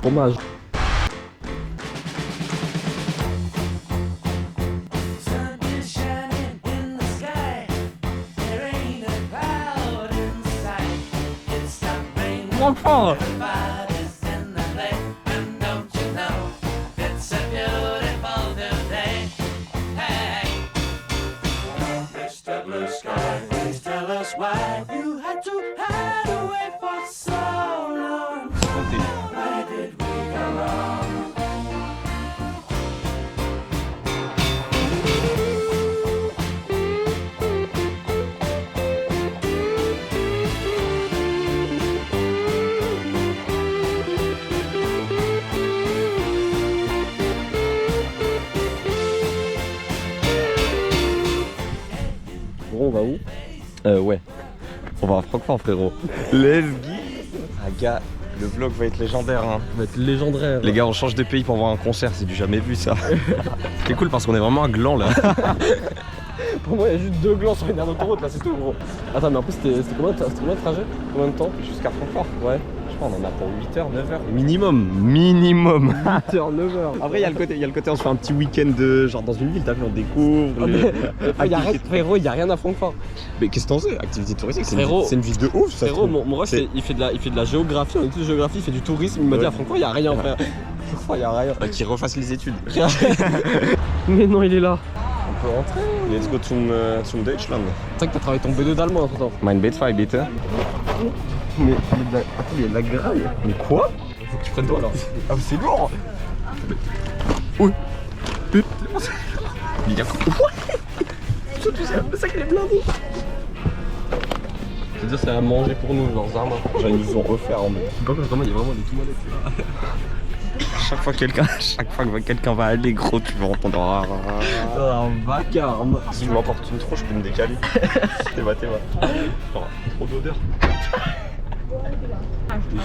Fromage. Enfin. On va où? Ouais. On va à Francfort, frérot. Let's go. Ah gars, le vlog va être légendaire hein. Va être légendaire. Les gars, on change de pays pour voir un concert, c'est du jamais vu ça. C'est cool parce qu'on est vraiment un gland là. Pour moi, il y a juste 2 glands sur une aire d'autoroute là, c'est tout gros. Attends, mais en plus, c'était combien de trajet? Combien de temps? Jusqu'à Francfort. Ouais. Je crois on en a pour 8h, 9h. Minimum. 8h, 9h. Après, il y a le côté, on se fait un petit week-end de genre dans une ville, t'as vu, on découvre. Frérot, il y a rien à Francfort. Mais qu'est-ce que t'en sais? Activité touristique, c'est une ville de ouf ça. Frérot, mon ref, il fait de la géographie, on étudie de géographie, il fait du tourisme. Il m'a dit à Francfort, il y a rien, frère. Francfort, il y a rien. Qu'il refasse les études. Mais non, il est là. On peut rentrer. Let's go zum Deutschland. C'est vrai que t'as travaillé ton B2 d'allemand entre temps. Mein B2 bitte. Mais attends, il y a de la graille. Mais quoi? Faut que tu prennes toi alors. Ah mais c'est lourd. Oui. Il y a quoi? C'est ça qu'il est blindé. C'est-à-dire c'est à manger pour nous, genre Zarma. Genre ils nous ont offert en mode. Par contre, il y a vraiment des tout-molettes. Chaque fois que quelqu'un va aller gros, tu vas entendre un vacarme. Si je m'emporte une trop, je peux me décaler. T'es va. Oh, trop d'odeur.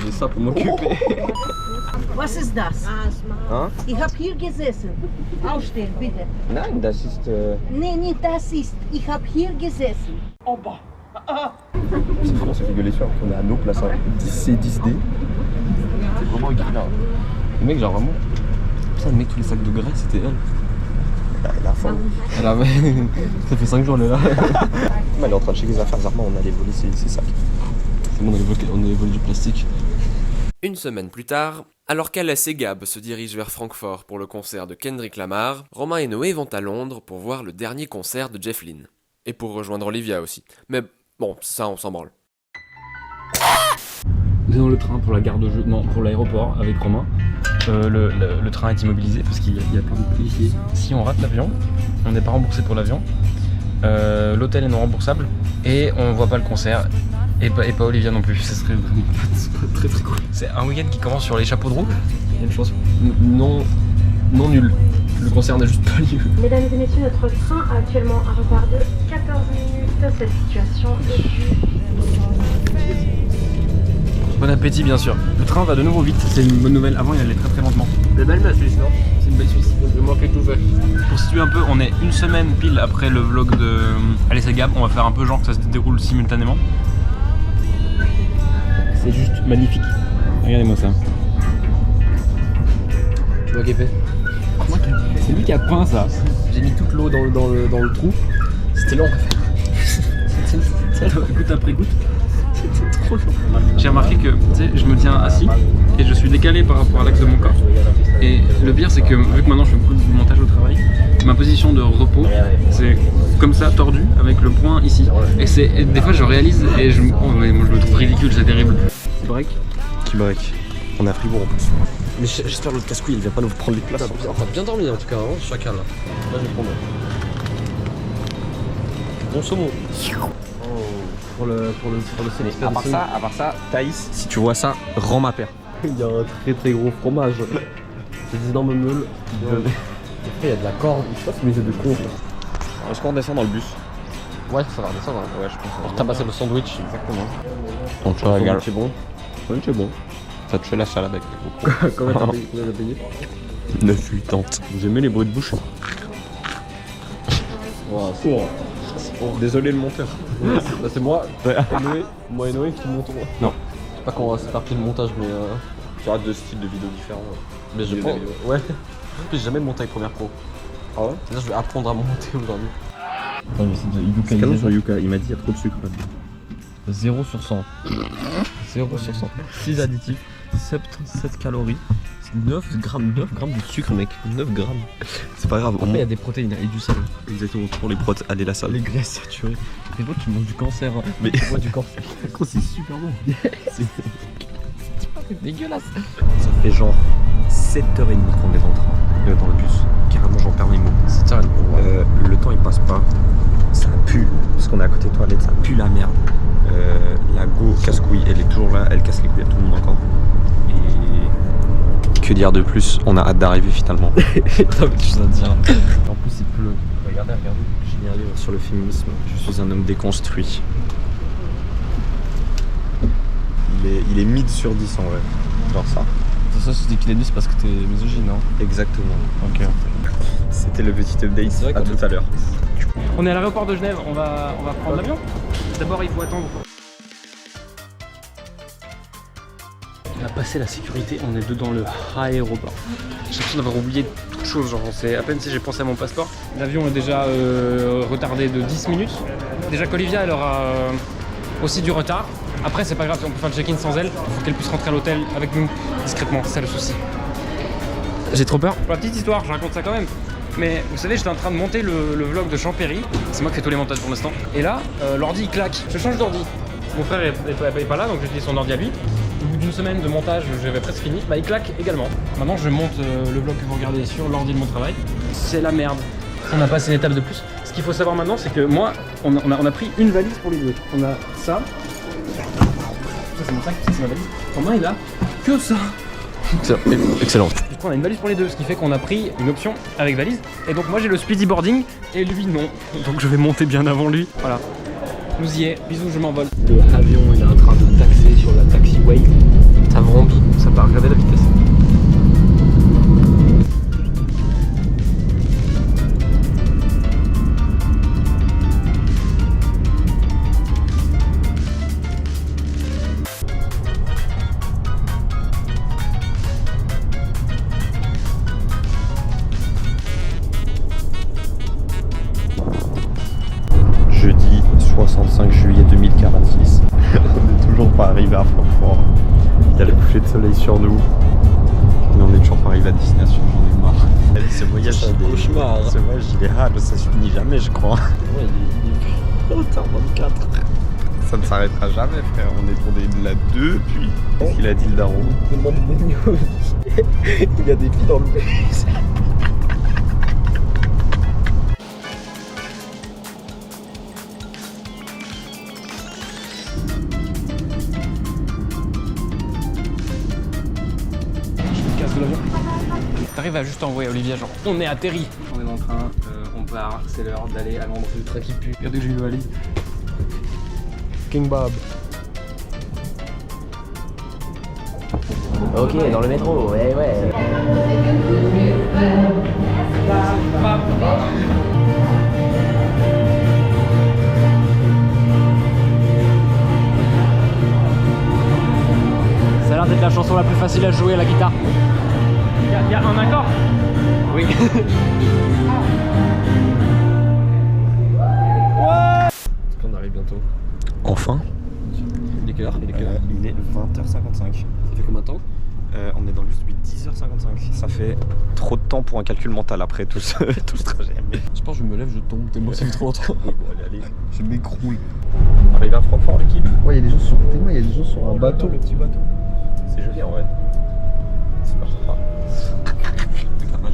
J'ai ça pour m'occuper. Was ist das? Hein? Ich habe hier gesessen. Aufstehen, bitte. Nein, das ist. Nee, nicht das ist. Ich habe hier gesessen. Oh, bah. C'est vraiment se fait gueuler sur. On est à nos places, 10C, 10D. C'est vraiment écrit là. Le mec, genre vraiment. Putain, le mec, tous les sacs de graisse, c'était elle. Elle a faim. Elle avait. Ça fait 5 jours, elle est là. Elle est en train de checker les affaires Zarma, on allait voler ses sacs. C'est bon, on allait voler du plastique. Une semaine plus tard, alors qu'Alès et Gab se dirigent vers Francfort pour le concert de Kendrick Lamar, Romain et Noé vont à Londres pour voir le dernier concert de Jeff Lynne. Et pour rejoindre Olivia aussi. Mais bon, ça on s'en branle. On est dans le train pour la gare de jeu, non, pour l'aéroport avec Romain. Le train est immobilisé parce qu'il y a plein de policiers. Si on rate l'avion, on n'est pas remboursé pour l'avion. L'hôtel est non remboursable et on voit pas le concert et pas Olivia non plus. Ce serait vraiment pas très cool. C'est un week-end qui commence sur les chapeaux de roue. Il y a une chose non nulle. Le concert n'a juste pas lieu. Mesdames et messieurs, notre train a actuellement un retard de 14 minutes. Cette situation est due. Bon appétit bien sûr. Le train va de nouveau vite, c'est une bonne nouvelle. Avant il allait très lentement. C'est belle la Suisse, non? C'est une belle Suisse. Je manquais tout fait. Pour situer un peu, on est une semaine pile après le vlog de Alès et Gab. On va faire un peu genre que ça se déroule simultanément. C'est juste magnifique. Regardez-moi ça. Tu vois Guépé? C'est lui qui a peint ça. J'ai mis toute l'eau dans le trou. C'était long. Goutte après goutte. C'était trop long. J'ai remarqué que je me tiens assis et je suis décalé par rapport à l'axe de mon corps. Et le pire c'est que vu que maintenant je fais beaucoup de montage au travail, ma position de repos c'est comme ça, tordu, avec le poing ici. Et des fois je réalise et moi je me trouve ridicule, c'est terrible. Break. Qui break? On a Fribourg en plus. Mais j'espère que l'autre casse-couille il vient pas nous prendre les places. T'as bien dormi en tout cas, hein, chacal là. Là je vais prendre. Bon saumon. Pour le À part ça, Thaïs, si tu vois ça, rends ma paire. Il y a un très gros fromage. C'est des énormes meules. Après il y a de la corde. Je sais pas si mes œufs de con. Est-ce qu'on redescend dans le bus? Ouais, ça va redescendre. Hein. Ouais, je pense. Alors tabasser le sandwich. Exactement. On te regarde. C'est bon. Oui, c'est bon. Ça te fait la salade avec les gros. Combien t'as payé? 9,80. Vous aimez les bruits de bouche? Wow, c'est Désolé le monteur. Là c'est moi. Noé. Moi et Noé qui montons. Non. sais pas comment on va se faire le montage, mais Tu auras 2 styles de vidéos différents. mais je Des pense. vidéos. Ouais. J'ai jamais monté avec Premiere Pro. Ah ouais? C'est-à-dire je vais apprendre à monter aujourd'hui. Non, mais c'est déjà Yuka. Canon sur Yuka, il m'a dit il y a trop de sucre là-dedans. 0 sur 100. 0 sur 100. 6 additifs, 77 calories. C'est 9 grammes de sucre, mec. 9 grammes. C'est pas grave, Après, il y a des protéines et du sel. exactement pour les protes, allez la salle. Les graisses saturées. Les autres, tu manges du cancer. Hein. Mais- Tu manges du cancer. C'est super bon. C'est dégueulasse. Ça fait genre 7h30 qu'on est dans le bus. Carrément j'en perds mes mots. 7h30. Le temps il passe pas. Ça pue, parce qu'on est à côté des toilettes, ça pue la merde. La go casse-couille, elle est toujours là, elle casse les couilles à tout le monde encore. Et que dire de plus, on a hâte d'arriver finalement. T'as quelque chose à dire. En plus, il pleut. Regardez. J'ai lu un livre sur le féminisme, je suis un homme déconstruit. Il est mid sur 10 en vrai. Genre ça. Ça, c'était qu'il a dit, c'est parce que t'es misogyne, non? Exactement. Ok. C'était le petit update, C'est vrai à qu'on tout à l'heure. On est à l'aéroport de Genève, on va prendre l'avion. D'abord il faut attendre. On a passé la sécurité, on est dedans le aéroport. J'ai l'impression d'avoir oublié toute chose, genre c'est à peine si j'ai pensé à mon passeport. L'avion est déjà retardé de 10 minutes. Déjà qu'Olivia elle aura aussi du retard. Après c'est pas grave, on peut faire le check-in sans elle. Il faut qu'elle puisse rentrer à l'hôtel avec nous discrètement, c'est ça le souci. J'ai trop peur. Pour la petite histoire, je raconte ça quand même. Mais vous savez, j'étais en train de monter le vlog de Champéry. C'est moi qui fais tous les montages pour l'instant. Et là, l'ordi il claque. Je change d'ordi. Mon frère est pas là, donc j'utilise son ordi à lui. Au bout d'une semaine de montage, j'avais presque fini. Bah, il claque également. Maintenant, je monte le vlog que vous regardez sur l'ordi de mon travail. C'est la merde. On a passé une étape de plus. Ce qu'il faut savoir maintenant, c'est que moi, on a pris une valise pour les deux. On a ça. Ça, c'est mon sac, ça, c'est ma valise. Romain, il a que ça. Excellent. Du coup, on a une valise pour les deux, ce qui fait qu'on a pris une option avec valise. Et donc, moi j'ai le speedy boarding et lui non. Donc, je vais monter bien avant lui. Voilà. Nous y est. Bisous, je m'envole. Le avion il est en train de taxer sur la taxiway. Ça vrombit, ça part. Regardez la vitesse. Jeudi 65 juillet 2046. On est toujours pas arrivé à Francfort. Il y a le coucher de soleil sur nous. Mais on est toujours pas arrivé à destination, j'en ai marre. Allez, ce voyage, C'est un cauchemar. Ce voyage, il est rare, ça se finit jamais, je crois. Ouais, il est 20h24. Ça ne s'arrêtera jamais, frère. On est tourné de là depuis. Qu'est-ce qu'il a dit le daron? Demande des news. Il y a des filles dans le bus. Casse de l'avion. T'arrives à juste envoyer Olivia, genre on est atterri. On est dans le train, on part, c'est l'heure d'aller à Londres. Le train qui pue. Regardez que j'ai une valise. King Bob. Ok, dans le métro, ouais, ouais. Ça a l'air d'être la chanson la plus facile à jouer à la guitare. Y a un accord? Oui. Est-ce qu'on arrive bientôt? Enfin. Il est quelle heure? Il est 20h55. Ça fait combien de temps? On est dans le bus depuis 10h55. Ça fait trop de temps pour un calcul mental après tout ce trajet. Mais... Je pense que je me lève, je tombe, t'es moi, ça fait trop longtemps. Oui, bon, allez, je m'écroule. Arrivé à Francfort, l'équipe. Ouais, il y a des gens sur tellement, il y a des gens sur un bateau. Le petit bateau. C'est joli en vrai. C'est pas sympa.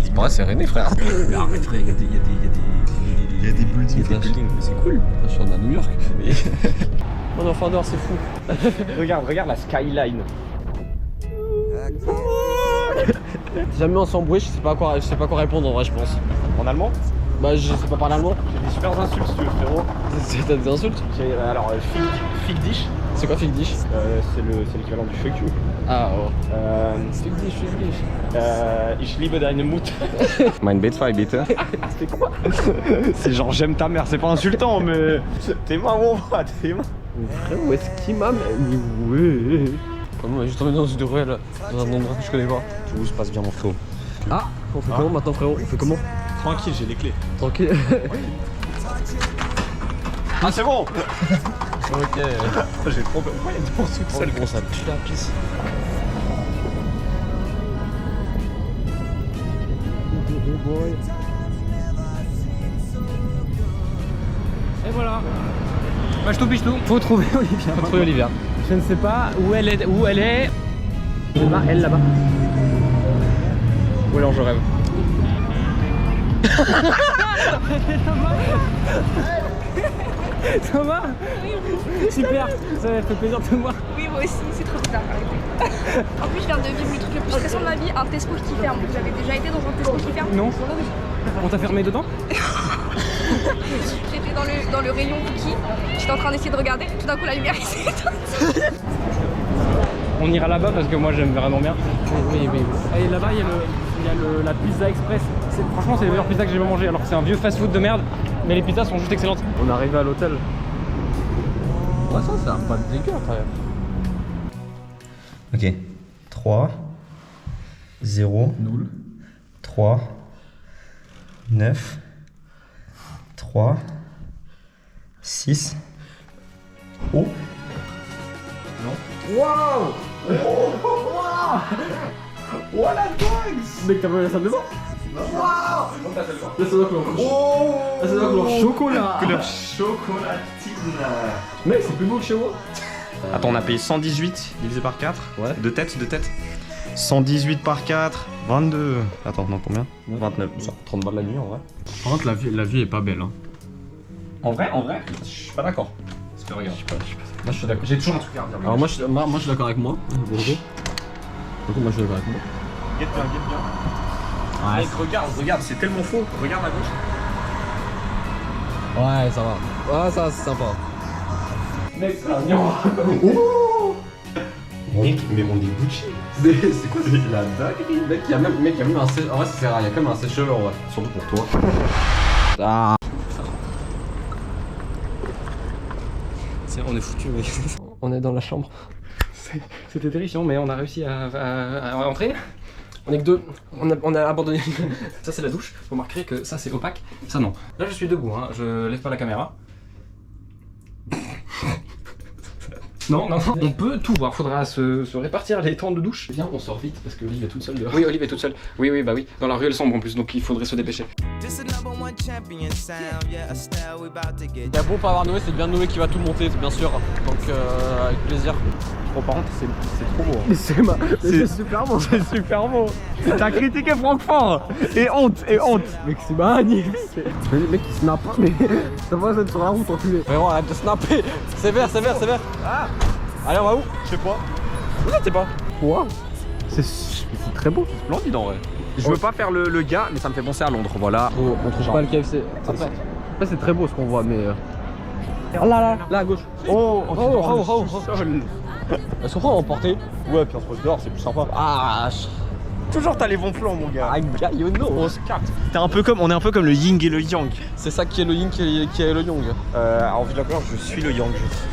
C'est pas vrai, c'est René, frère. Arrête, frère, il y a des buildings. Mais c'est cool. Je suis à New York. On est en fin d'heure, c'est fou. regarde la skyline. Jamais on s'embrouille, je sais pas quoi répondre en vrai, je pense. En allemand? Bah, je sais pas parler allemand. J'ai des super insultes si tu veux, frérot. T'as des insultes? Alors, fick dich. C'est quoi Fick Dish? C'est l'équivalent du fuck you. Ah, oh. Fick Dish. Ich liebe deine Mutter. Mein Bett bitte. C'est quoi? C'est genre j'aime ta mère, c'est pas insultant, mais. T'es marrant, t'es marrant. Frère, où est-ce qu'il m'a mis? Ouais. On m'a juste emmené dans une ruelle, dans un endroit que je connais pas. Tout se passe bien, mon frérot. Ah, on fait comment maintenant, frérot? On fait comment? Tranquille, j'ai les clés. Tranquille. Ah, c'est bon. Ok. J'ai trop peur. Pourquoi il y a des morceaux de sel? Comment ça pue la pisse? Et voilà. Bah je tout piche tout. Faut trouver Olivia. Faut trouver Olivia. Je ne sais pas où elle est. Où elle est. Là-bas, elle là-bas. Ou alors je rêve. Ça va? Super, ça va fait plaisir de te voir. Oui, moi aussi, c'est trop bizarre. En plus, je viens de vivre le truc le plus stressant de ma vie, un Tesco qui ferme. Vous avez déjà été dans un Tesco qui ferme? Non. On t'a fermé dedans? J'étais dans le rayon cookies, j'étais en train d'essayer de regarder, tout d'un coup la lumière s'est éteinte. On ira là-bas parce que moi j'aime vraiment bien. Oui. Et là-bas il y a la pizza express. Franchement c'est les meilleures pizzas que j'ai jamais mangé alors que c'est un vieux fast-food de merde. Mais les pizzas sont juste excellentes. On est arrivé à l'hôtel. Ouais, ça, c'est un pas dégueu, frère. Ok. 3, 0, 3, 9, 3, 6. Oh. Non. Waouh. What a dogs. Mec, t'as pas vu la salle de bain? Là, c'est là couleur chocolat. Couleur chocolatine. Mec, c'est plus beau que chez moi. Attends, on a payé 118 divisé par 4. Ouais. De tête. 118 par 4, 22. Attends, non, combien? 29. Ça, 30 balles la nuit en vrai. Par contre, la vue est pas belle. Hein. En vrai, je suis pas d'accord. C'est que regarde. Moi je suis d'accord. J'ai toujours un truc à redire. Alors, moi, je suis d'accord avec moi. Bonjour. Du coup, moi, je suis d'accord avec moi. Guette bien. Ouais, Mec, regarde, c'est tellement faux. Regarde à gauche. ouais, ça va. Ouais, ça, c'est sympa. Mec, c'est un mignon. Mec, mais on est Gucci. C'est quoi La dinguerie. Mec, il y a même un sèche. En vrai, c'est rare, il y a quand même un sèche-cheveux en vrai. Surtout pour toi. Ah. On est foutu mec. On est dans la chambre. C'était terrifiant mais on a réussi à rentrer. On est que deux. On a abandonné. Ça c'est la douche. Vous remarquerez que ça c'est opaque. Ça non. Là je suis debout, hein. Je lève pas la caméra. Non. On peut tout voir. Faudra se répartir les temps de douche. Viens, on sort vite parce que Olive est toute seule dehors. Oui, Olive est toute seule. Oui, bah oui. Dans la ruelle sombre en plus, donc il faudrait se dépêcher. Il y a bon pas avoir Noé, c'est bien Noé qui va tout monter, bien sûr. Donc avec plaisir. Bon, par contre, c'est trop beau. Hein. C'est super beau. C'est super beau. T'as critiqué Francfort. Et honte. Mec, c'est magnifique. Mais le mec il snap pas, mais ça va être sur la route enculé. Frérot, arrête de snapper. Sévère. Ah. Allez, on va où? Je sais pas. Où ça t'es pas? Quoi? C'est très beau, c'est splendide en vrai. Je veux pas faire le gars, mais ça me fait penser à Londres, voilà. On trouve pas le KFC. Après c'est très beau ce qu'on voit, mais. Oh là à gauche. Oh. Est-ce qu'on peut emporter? Ouais, puis on se pose dehors, c'est plus sympa. Ah. Toujours t'as les bons plans, mon gars. On se capte. On est un peu comme le yin et le yang. C'est ça qui est le yin, qui est le yang. En vue de la couleur, je suis le yang.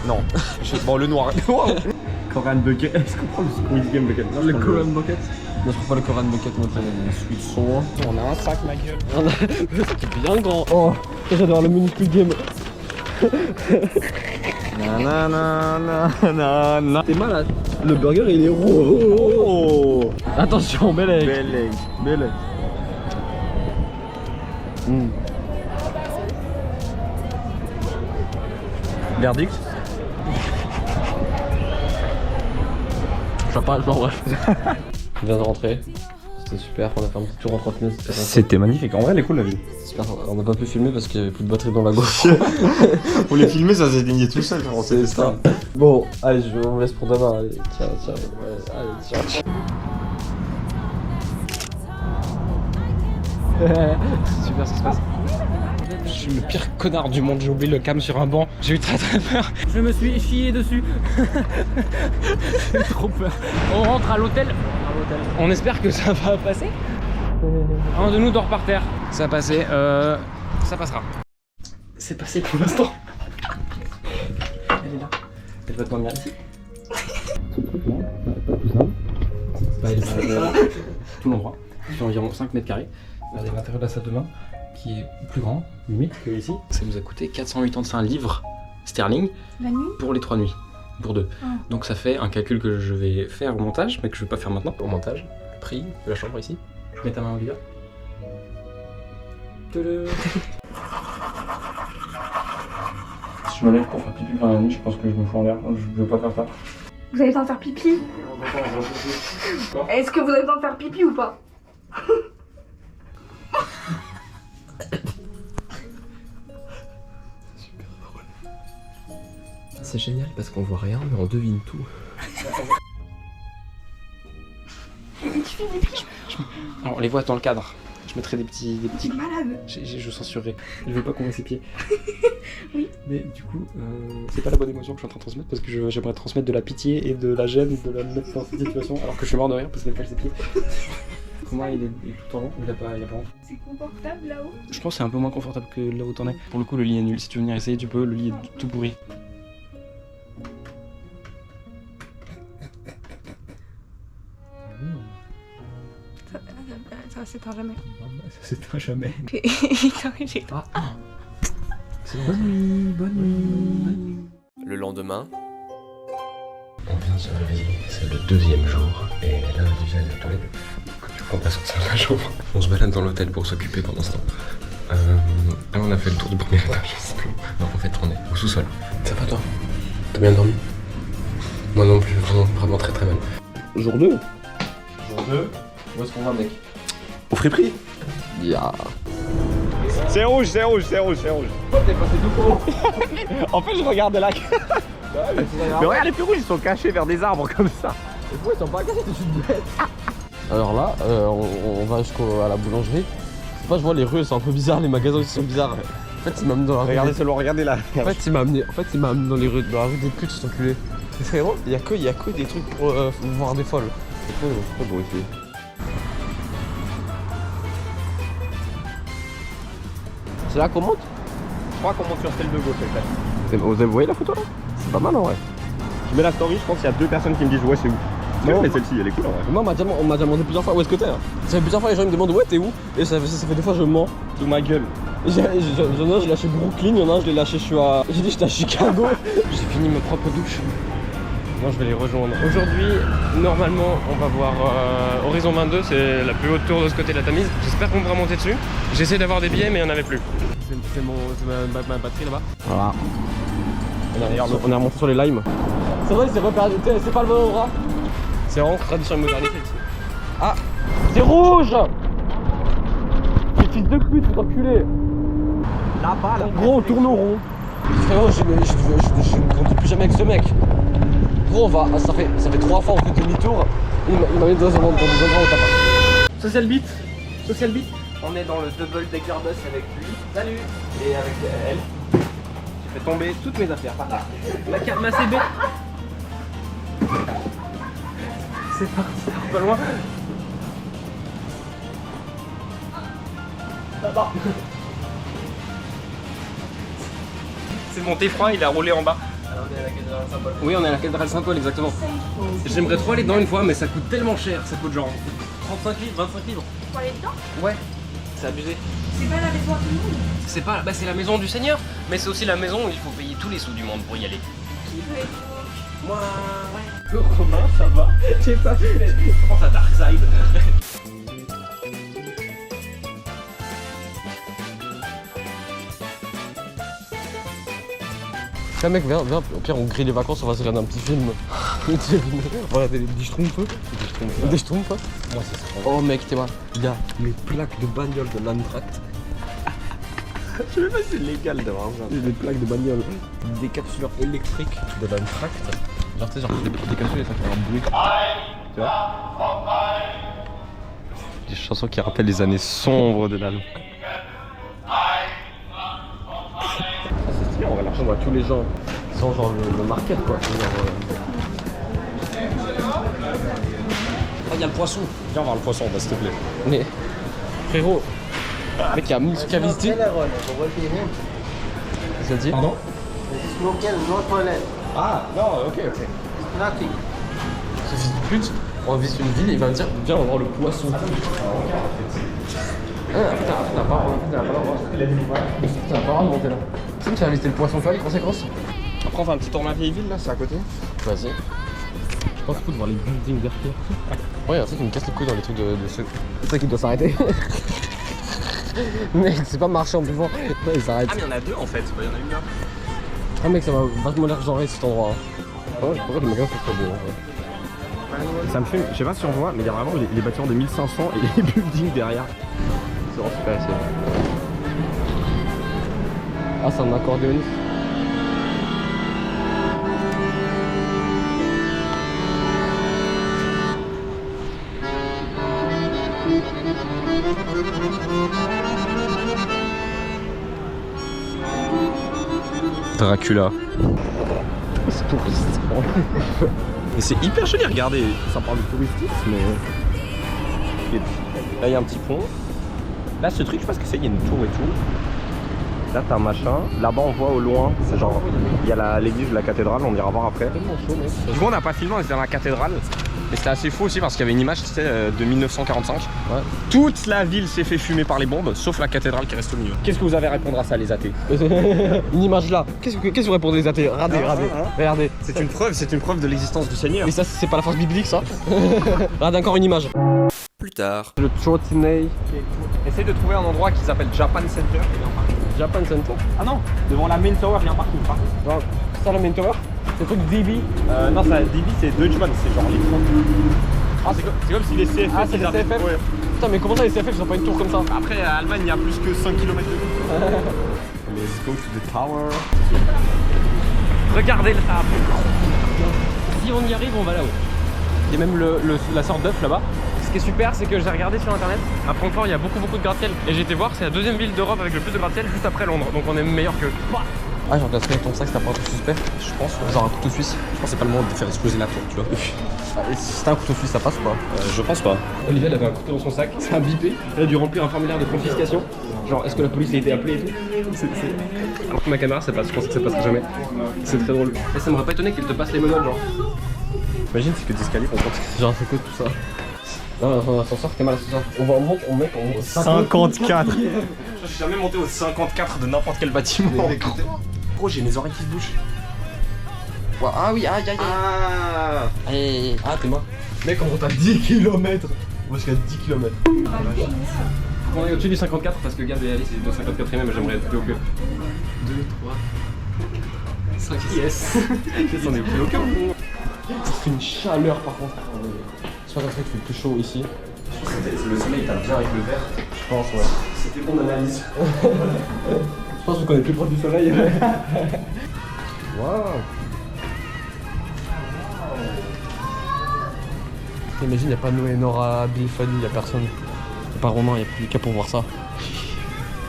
Non. Bon, le noir. Koran Bucket. Est-ce qu'on prend le Squid Game Bucket? Le Koran Bucket. Non, je trouve pas le Koran Bucket, moi, celui de son. On a un sac, ma gueule. Le sac est bien grand. Oh, j'adore le mini Squid Game. Nanana. T'es malade. Le burger il est rond. Attention, bel egg. Bel egg. Verdict. Je vois pas, bref. On vient de rentrer. C'était super, on a fait un petit tour en 30 minutes. C'était magnifique, en vrai elle est cool la vie. Super, on n'a pas pu filmer parce qu'il y avait plus de batterie dans la gauche. Pour les filmer ça s'éteignait tout seul, c'est ça. Bon, allez, on vous laisse pour demain. Allez, tiens. Ouais, allez, tiens. C'est super ce qui se passe. Je suis le pire connard du monde, j'ai oublié le cam sur un banc. J'ai eu très peur. Je me suis chié dessus. J'ai trop peur. On rentre à l'hôtel. On espère que ça va passer. Un de nous dort par terre. Ça a passé. Ça passera. C'est passé pour l'instant. Elle est là. Elle va dormir ici. Bah, il est tout l'endroit. Il fait environ 5 mètres carrés. Regardez l'intérieur de la salle de bain qui est plus grand, limite, que ici. Ça nous a coûté 485 livres sterling La nuit? pour les 3 nuits. Pour 2. Ah. Donc ça fait un calcul que je vais faire au montage, mais que je vais pas faire maintenant. Au montage, le prix de la chambre ici. Je mets ta main, Olivia. Si je me lève pour faire pipi pendant la nuit, je pense que je me fous en l'air. Je veux pas faire ça. Vous avez besoin de faire pipi? Est-ce que vous avez besoin de faire pipi ou pas? C'est génial parce qu'on voit rien, mais on devine tout. Alors on les voit dans le cadre. Je mettrai des petits. C'est malade. Je censurerai. Je veux pas qu'on voit ses pieds. Oui. Mais du coup, c'est pas la bonne émotion que je suis en train de transmettre parce que j'aimerais transmettre de la pitié et de la gêne de la mettre dans cette situation alors que je suis mort de rire parce qu'il n'aime pas ses pieds. Comment il est tout en haut? Il a pas honte. C'est confortable là-haut? Je pense que c'est un peu moins confortable que là où t'en es. Pour le coup, le lit est nul. Si tu veux venir essayer, tu peux. Le lit est tout pourri. Ça s'éteint jamais. Ça s'éteint jamais. Bonne nuit, bonne nuit. Le lendemain, On vient de se réveiller, c'est le 2e jour, et là, Olivia est aux toilettes. Du coup, on passe sortir de la chambre. On se balade dans l'hôtel pour s'occuper pendant ce temps. Là, on a fait le tour du premier étage, je sais plus. Non, en fait, on est au sous-sol. Ça va, toi? T'as bien dormi? Moi non plus, vraiment très très mal. Jour 2. Jour 2. Où est-ce qu'on va, mec? Au friperie. Ya. C'est rouge, c'est rouge, c'est rouge, c'est rouge. T'es passé tout haut. En fait, je regarde la Mais regarde, les plus rouges, ils sont cachés vers des arbres comme ça. Et pourquoi ils sont pas cachés? T'es juste bête. Alors là, on va jusqu'à la boulangerie. Je sais pas, je vois les rues, c'est un peu bizarre, les magasins aussi sont bizarres. En fait, il m'a amené dans la rue. Regardez seulement, regardez là. En fait, il m'a amené dans les rues, dans la rue des putes, cet enculé. Mais frérot, il y a que des trucs pour voir des folles. C'est trop beau ici. C'est là qu'on monte? Je crois qu'on monte sur celle de gauche, peut-être. Vous avez voyé la photo là? C'est pas mal en vrai. Je mets la story, je pense qu'il y a 2 personnes qui me disent ouais, c'est où. Non. Mais celle-ci, elle est cool en vrai. Moi, on m'a déjà demandé plusieurs fois où est-ce que t'es. Ça fait plusieurs fois, les gens me demandent ouais, t'es où? Et ça fait des fois, je mens. Sous ma gueule. Y'en a un, je l'ai lâché Brooklyn, y'en a un, je l'ai lâché, j'ai dit j'étais à Chicago. J'ai fini ma propre douche. Non, je vais les rejoindre. Aujourd'hui, normalement, on va voir Horizon 22, c'est la plus haute tour de ce côté de la Tamise. J'espère qu'on pourra monter dessus. J'essaie d'avoir des billets, mais il n'y en avait plus. C'est ma batterie là-bas. Voilà. On est remonté sur les limes. C'est vrai, c'est repéré, c'est pas le bon endroit. C'est vraiment tradition et modernité ici. Ah, c'est rouge. Les fils de pute, faut t'enculer. Là-bas, là. Gros, on tourne au rond. Frérot, je ne conduis plus jamais avec ce mec. Gros, ça fait 3 fois on fait demi-tour. Il m'a mis dans des endroits où t'as pas. Social Beat. On est dans le double decker bus avec lui. Salut. Et avec elle. J'ai fait tomber toutes mes affaires par là. Ma carte, ma CB. C'est parti, pas loin. Là-bas. C'est monté froid, il a roulé en bas. Alors on est à la cathédrale Saint-Paul. Oui, on est à la cathédrale Saint-Paul, exactement. J'aimerais trop aller dedans une fois, mais ça coûte tellement cher. Ça coûte genre 35 livres, 25 livres. Pour aller dedans? Ouais, c'est abusé. C'est pas la maison à tout le monde. C'est pas, c'est la maison du Seigneur, mais c'est aussi la maison où il faut payer tous les sous du monde pour y aller. Qui veut être Moi, ouais. Le Romain, ça va. J'ai pas vu. Je pense à Darkseid. Tiens mec, viens, au pire on grille les vacances, on va se regarder un petit film. On va regarder des Schtroumpfs. Des Schtroumpfs. Moi, c'est ça. Oh mec, t'es mal. Il y a les plaques de bagnole de l'Antract. Je sais même pas si c'est légal d'avoir ça. Des plaques de bagnole. Des capsuleurs électriques de l'Antract. Genre tu sais, genre des capsules et ça fait un bruit. Tu vois? Des chansons qui rappellent les années sombres de l'Allemagne. On voit tous les gens qui sont genre le market quoi. Oh, il y a le poisson. Viens voir le poisson, s'il te plaît. Mais frérot, mec, il y a un truc à visiter. Ça dit? Pardon? Local, no toilet. Ah, non, ok. Nothing. pute, on visite une ville et il va me dire viens on va voir le poisson. Ah putain, t'as pas le droit de monter là. Tu sais, tu vas visiter le poisson, tu vois les conséquences. Après on fait un petit tour dans la vieille ville là, c'est à côté. Vas-y. Je pense qu'il faut voir les buildings d'artère. Ouais, il y a un truc qui me casse les couilles dans les trucs de ce. C'est ça qui doit s'arrêter. Mec, c'est pas marcher en buvant. Ouais, il s'arrête. Ah mais il y en a deux en fait, il y en a une là. Ah mec, ça va vachement l'air genré cet endroit. Ouais, je crois que le magasin c'est trop beau en fait. Ça me fume, je sais pas si on voit, mais il y a vraiment les bâtiments de 1500 et les buildings derrière. C'est vraiment super assez. Ah, c'est un accordéoniste. Dracula. C'est touriste. Mais c'est hyper joli, regardez. Ça parle de touristisme, mais. Là, il y a un petit pont. Là, ce truc, je sais pas ce que c'est, il y a une tour et tout. Là, t'as un machin. Là-bas, on voit au loin, c'est genre. Il y a l'église de la cathédrale, on ira voir après. Du coup, on n'a pas filmé, on était dans la cathédrale. Mais c'était assez fou aussi parce qu'il y avait une image, c'était de 1945. Ouais. Toute la ville s'est fait fumer par les bombes, sauf la cathédrale qui reste au milieu. Qu'est-ce que vous avez à répondre à ça, les athées? Une image là. Qu'est-ce que vous répondez les athées? Regardez, regardez. C'est une preuve de l'existence du Seigneur. Mais ça, c'est pas la force biblique ça. Regardez encore une image. Plus tard, Le trottinette. Essaye de trouver un endroit qui s'appelle Japan Center. Il y a un parking. Japan Center. Ah non, devant la main tower, il y a un parking. Genre, ça la main tower. C'est le truc DB. Non, ça, DB c'est Deutsche Bahn, c'est genre les trains. Ah, c'est comme si les CFF. Ah, c'est les CFF. Ouais. Putain, mais comment ça les CFF ils ont pas une tour comme ça? Après, à Allemagne, il y a plus que 5 km de ville. Let's go to the tower. Regardez le sable. Si on y arrive, on va là-haut. Il y a même la sorte d'œuf là-bas. Ce qui est super, c'est que j'ai regardé sur internet. À Francfort, il y a beaucoup de gratte-ciel. Et j'ai été voir, c'est la deuxième ville d'Europe avec le plus de gratte-ciel juste après Londres. Donc on est meilleur que. Ah, j'en placerai ton sac, c'est pas un truc suspect. Je pense, genre un couteau suisse. Je pense que c'est pas le moment de faire exploser la tour, tu vois. Si t'as un couteau suisse, ça passe ou pas? Je pense pas. Olivier, elle avait un couteau dans son sac, ça a bipé. Elle a dû remplir un formulaire de confiscation. Genre, est-ce que la police a été appelée et tout? Alors que ma caméra, ça passe, je pensais que ça passerait jamais. C'est très drôle. Et ça m'aurait pas étonné qu'elle te passe les menottes, genre. Imagine, c'est que d'escalier, on compte. Genre, c'est quoi tout ça? Non, l'ascenseur, t'es mal l'ascenseur. On va en monter, on met en 54. Je suis jamais monté au 54 de n'importe quel bâtiment. Gros, j'ai mes oreilles qui se bouchent. Ah oui, aïe. Ah, t'es mort. Mec, on monte à 10 km. Moi, jusqu'à 10 km. On est au-dessus du 54 parce que Gab et Alice, ils sont au 54ème, mais j'aimerais être plus haut que. 2, 3, 5, yes. On est plus haut que. Ça fait une chaleur par contre. J'espère qu'un truc fait plus chaud ici. Le soleil tape bien avec le verre. Je pense, ouais. C'était mon analyse. Je pense qu'on est plus proche du soleil. Waouh. Imagine, y'a pas Noé, Nora, Bill, Fanny, y'a personne. Y'a pas Romain, y'a plus qu'à pour voir ça.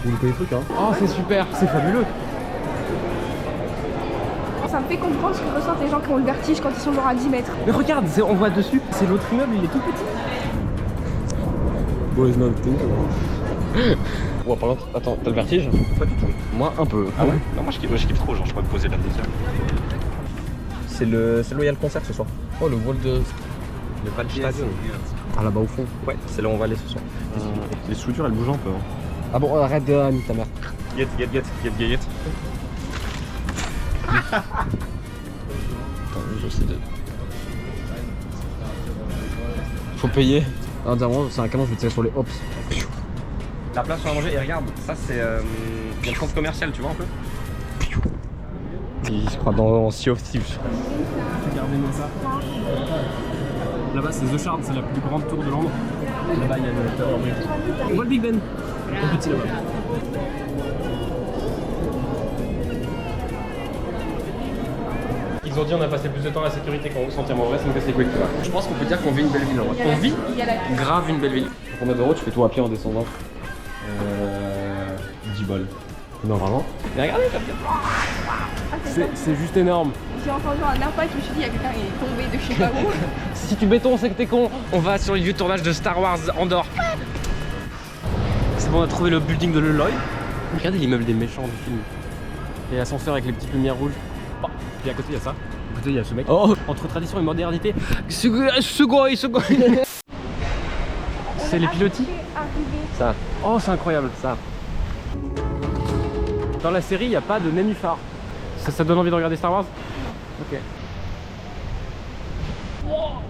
Vous loupez des trucs, hein. Oh, c'est super, c'est fabuleux. Ça me fait comprendre ce que ressentent les gens qui ont le vertige quand ils sont genre à 10 mètres. Mais regarde, on voit dessus, c'est l'autre immeuble, il est tout petit. Boys not think. Ouais, par contre, attends, t'as le vertige? Pas du tout. Moi, un peu. Ah ouais? Non, moi je kiffe trop, genre je pourrais me poser là des heures. C'est le Loyal Concert ce soir. Oh, le wall de. Le Waldstadion. Ah, là-bas au fond. Ouais, c'est là où on va aller ce soir. Les soudures elles bougent un peu. Hein. Ah bon, arrête de nique ta mère. Get. Attends, j'essaie de. Faut payer. Ah, dernièrement, c'est un canon, je vais tirer sur les hops. La place où on va manger, et regarde, ça c'est. Il y a le centre commercial, tu vois un peu? Il se croit dans Sea of Thieves. Regardez-moi ça. Là-bas, c'est The Shard, c'est la plus grande tour de Londres. Là-bas, il y a le Tower Bridge. On voit le Big Ben. Un petit là-bas. Ils ont dit on a passé plus de temps à la sécurité qu'en sentièrement vrai, ça me casse les couilles. Je pense qu'on peut dire qu'on vit une belle ville en vrai. On vit grave une belle ville. Pour combien d'euros tu fais tout à pied en descendant? 10 balles. Non, vraiment. Mais regardez, c'est juste énorme. J'ai entendu un impact, je me suis dit, il y a quelqu'un qui est tombé de je sais pas où. Si tu béton, c'est que t'es con. On va sur le lieu de tournage de Star Wars Andorre. C'est bon, on a trouvé le building de Leloy. Regardez l'immeuble des méchants du film. Et l'ascenseur avec les petites lumières rouges. Puis à côté, il y a ça. Écoutez, il y a ce mec. Oh. Entre tradition et modernité. C'est les pilotis. Ça. Oh, c'est incroyable ça. Dans la série, il n'y a pas de nénuphar. Ça donne envie de regarder Star Wars? Ok. Oh,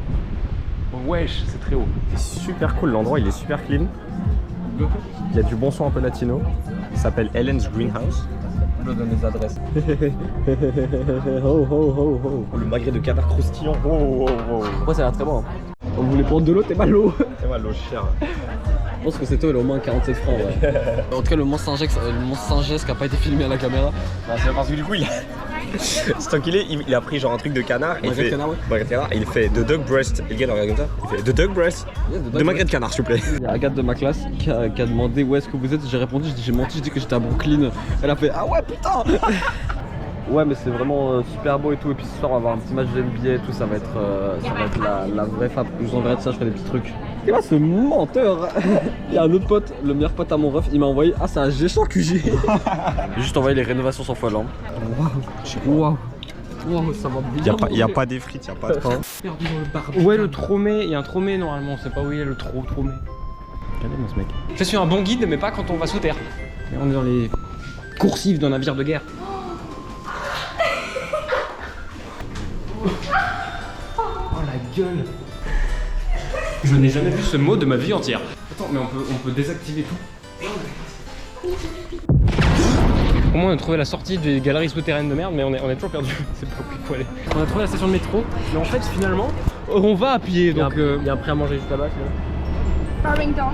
wesh, c'est très haut. Super cool, l'endroit il est super clean. Il y a du bon son un peu latino. Il s'appelle Ellen's Greenhouse. Je donne les adresses. Le magret de canard croustillant. Moi, ça a l'air très bon. On voulait prendre de l'eau, t'es mal l'eau. C'est mal l'eau chère. Je pense que cette eau elle est au moins 47 francs. Ouais. En tout cas, le monstre Saint-Gest qui a pas été filmé à la caméra. C'est parce que du coup, c'est tant qu'il est, il a pris genre un truc de canard et il fait. Canard, ouais. Magret de canard et il fait de duck breast. Et le gars il regarde comme ça. Il fait de duck breast. De magret de canard, s'il vous plaît. Il y a Agathe de ma classe qui a demandé où est-ce que vous êtes. J'ai répondu, j'ai menti, je dis que j'étais à Brooklyn. Elle a fait ah ouais putain. Ouais, mais c'est vraiment super beau et tout. Et puis ce soir on va avoir un petit match de NBA et tout. Ça va être la vraie fab. Je vous enverrai de ça, je ferai des petits trucs. Et là, ce menteur. Il y a un autre pote, le meilleur pote à mon ref, il m'a envoyé ah c'est un G100 QG. J'ai juste envoyé les rénovations sans foie lampe. Waouh. Wow, ça va bien. Il y a pas des frites, il y a pas de pain. Où est le Tromé? Il y a un Tromé normalement, on sait pas où il est le Tromé. Regardez-moi ce mec. Je suis un bon guide, mais pas quand on va sous terre. Et on est dans les coursives d'un navire de guerre. Oh la gueule. Je n'ai jamais vu ce mot de ma vie entière. Attends, mais on peut désactiver tout. Au moins on a trouvé la sortie des galeries souterraines de merde, mais on est toujours perdu. C'est pas où il faut aller. On a trouvé la station de métro, mais en fait finalement on va à pied. Donc il y a un prêt à manger juste là-bas. Farrington.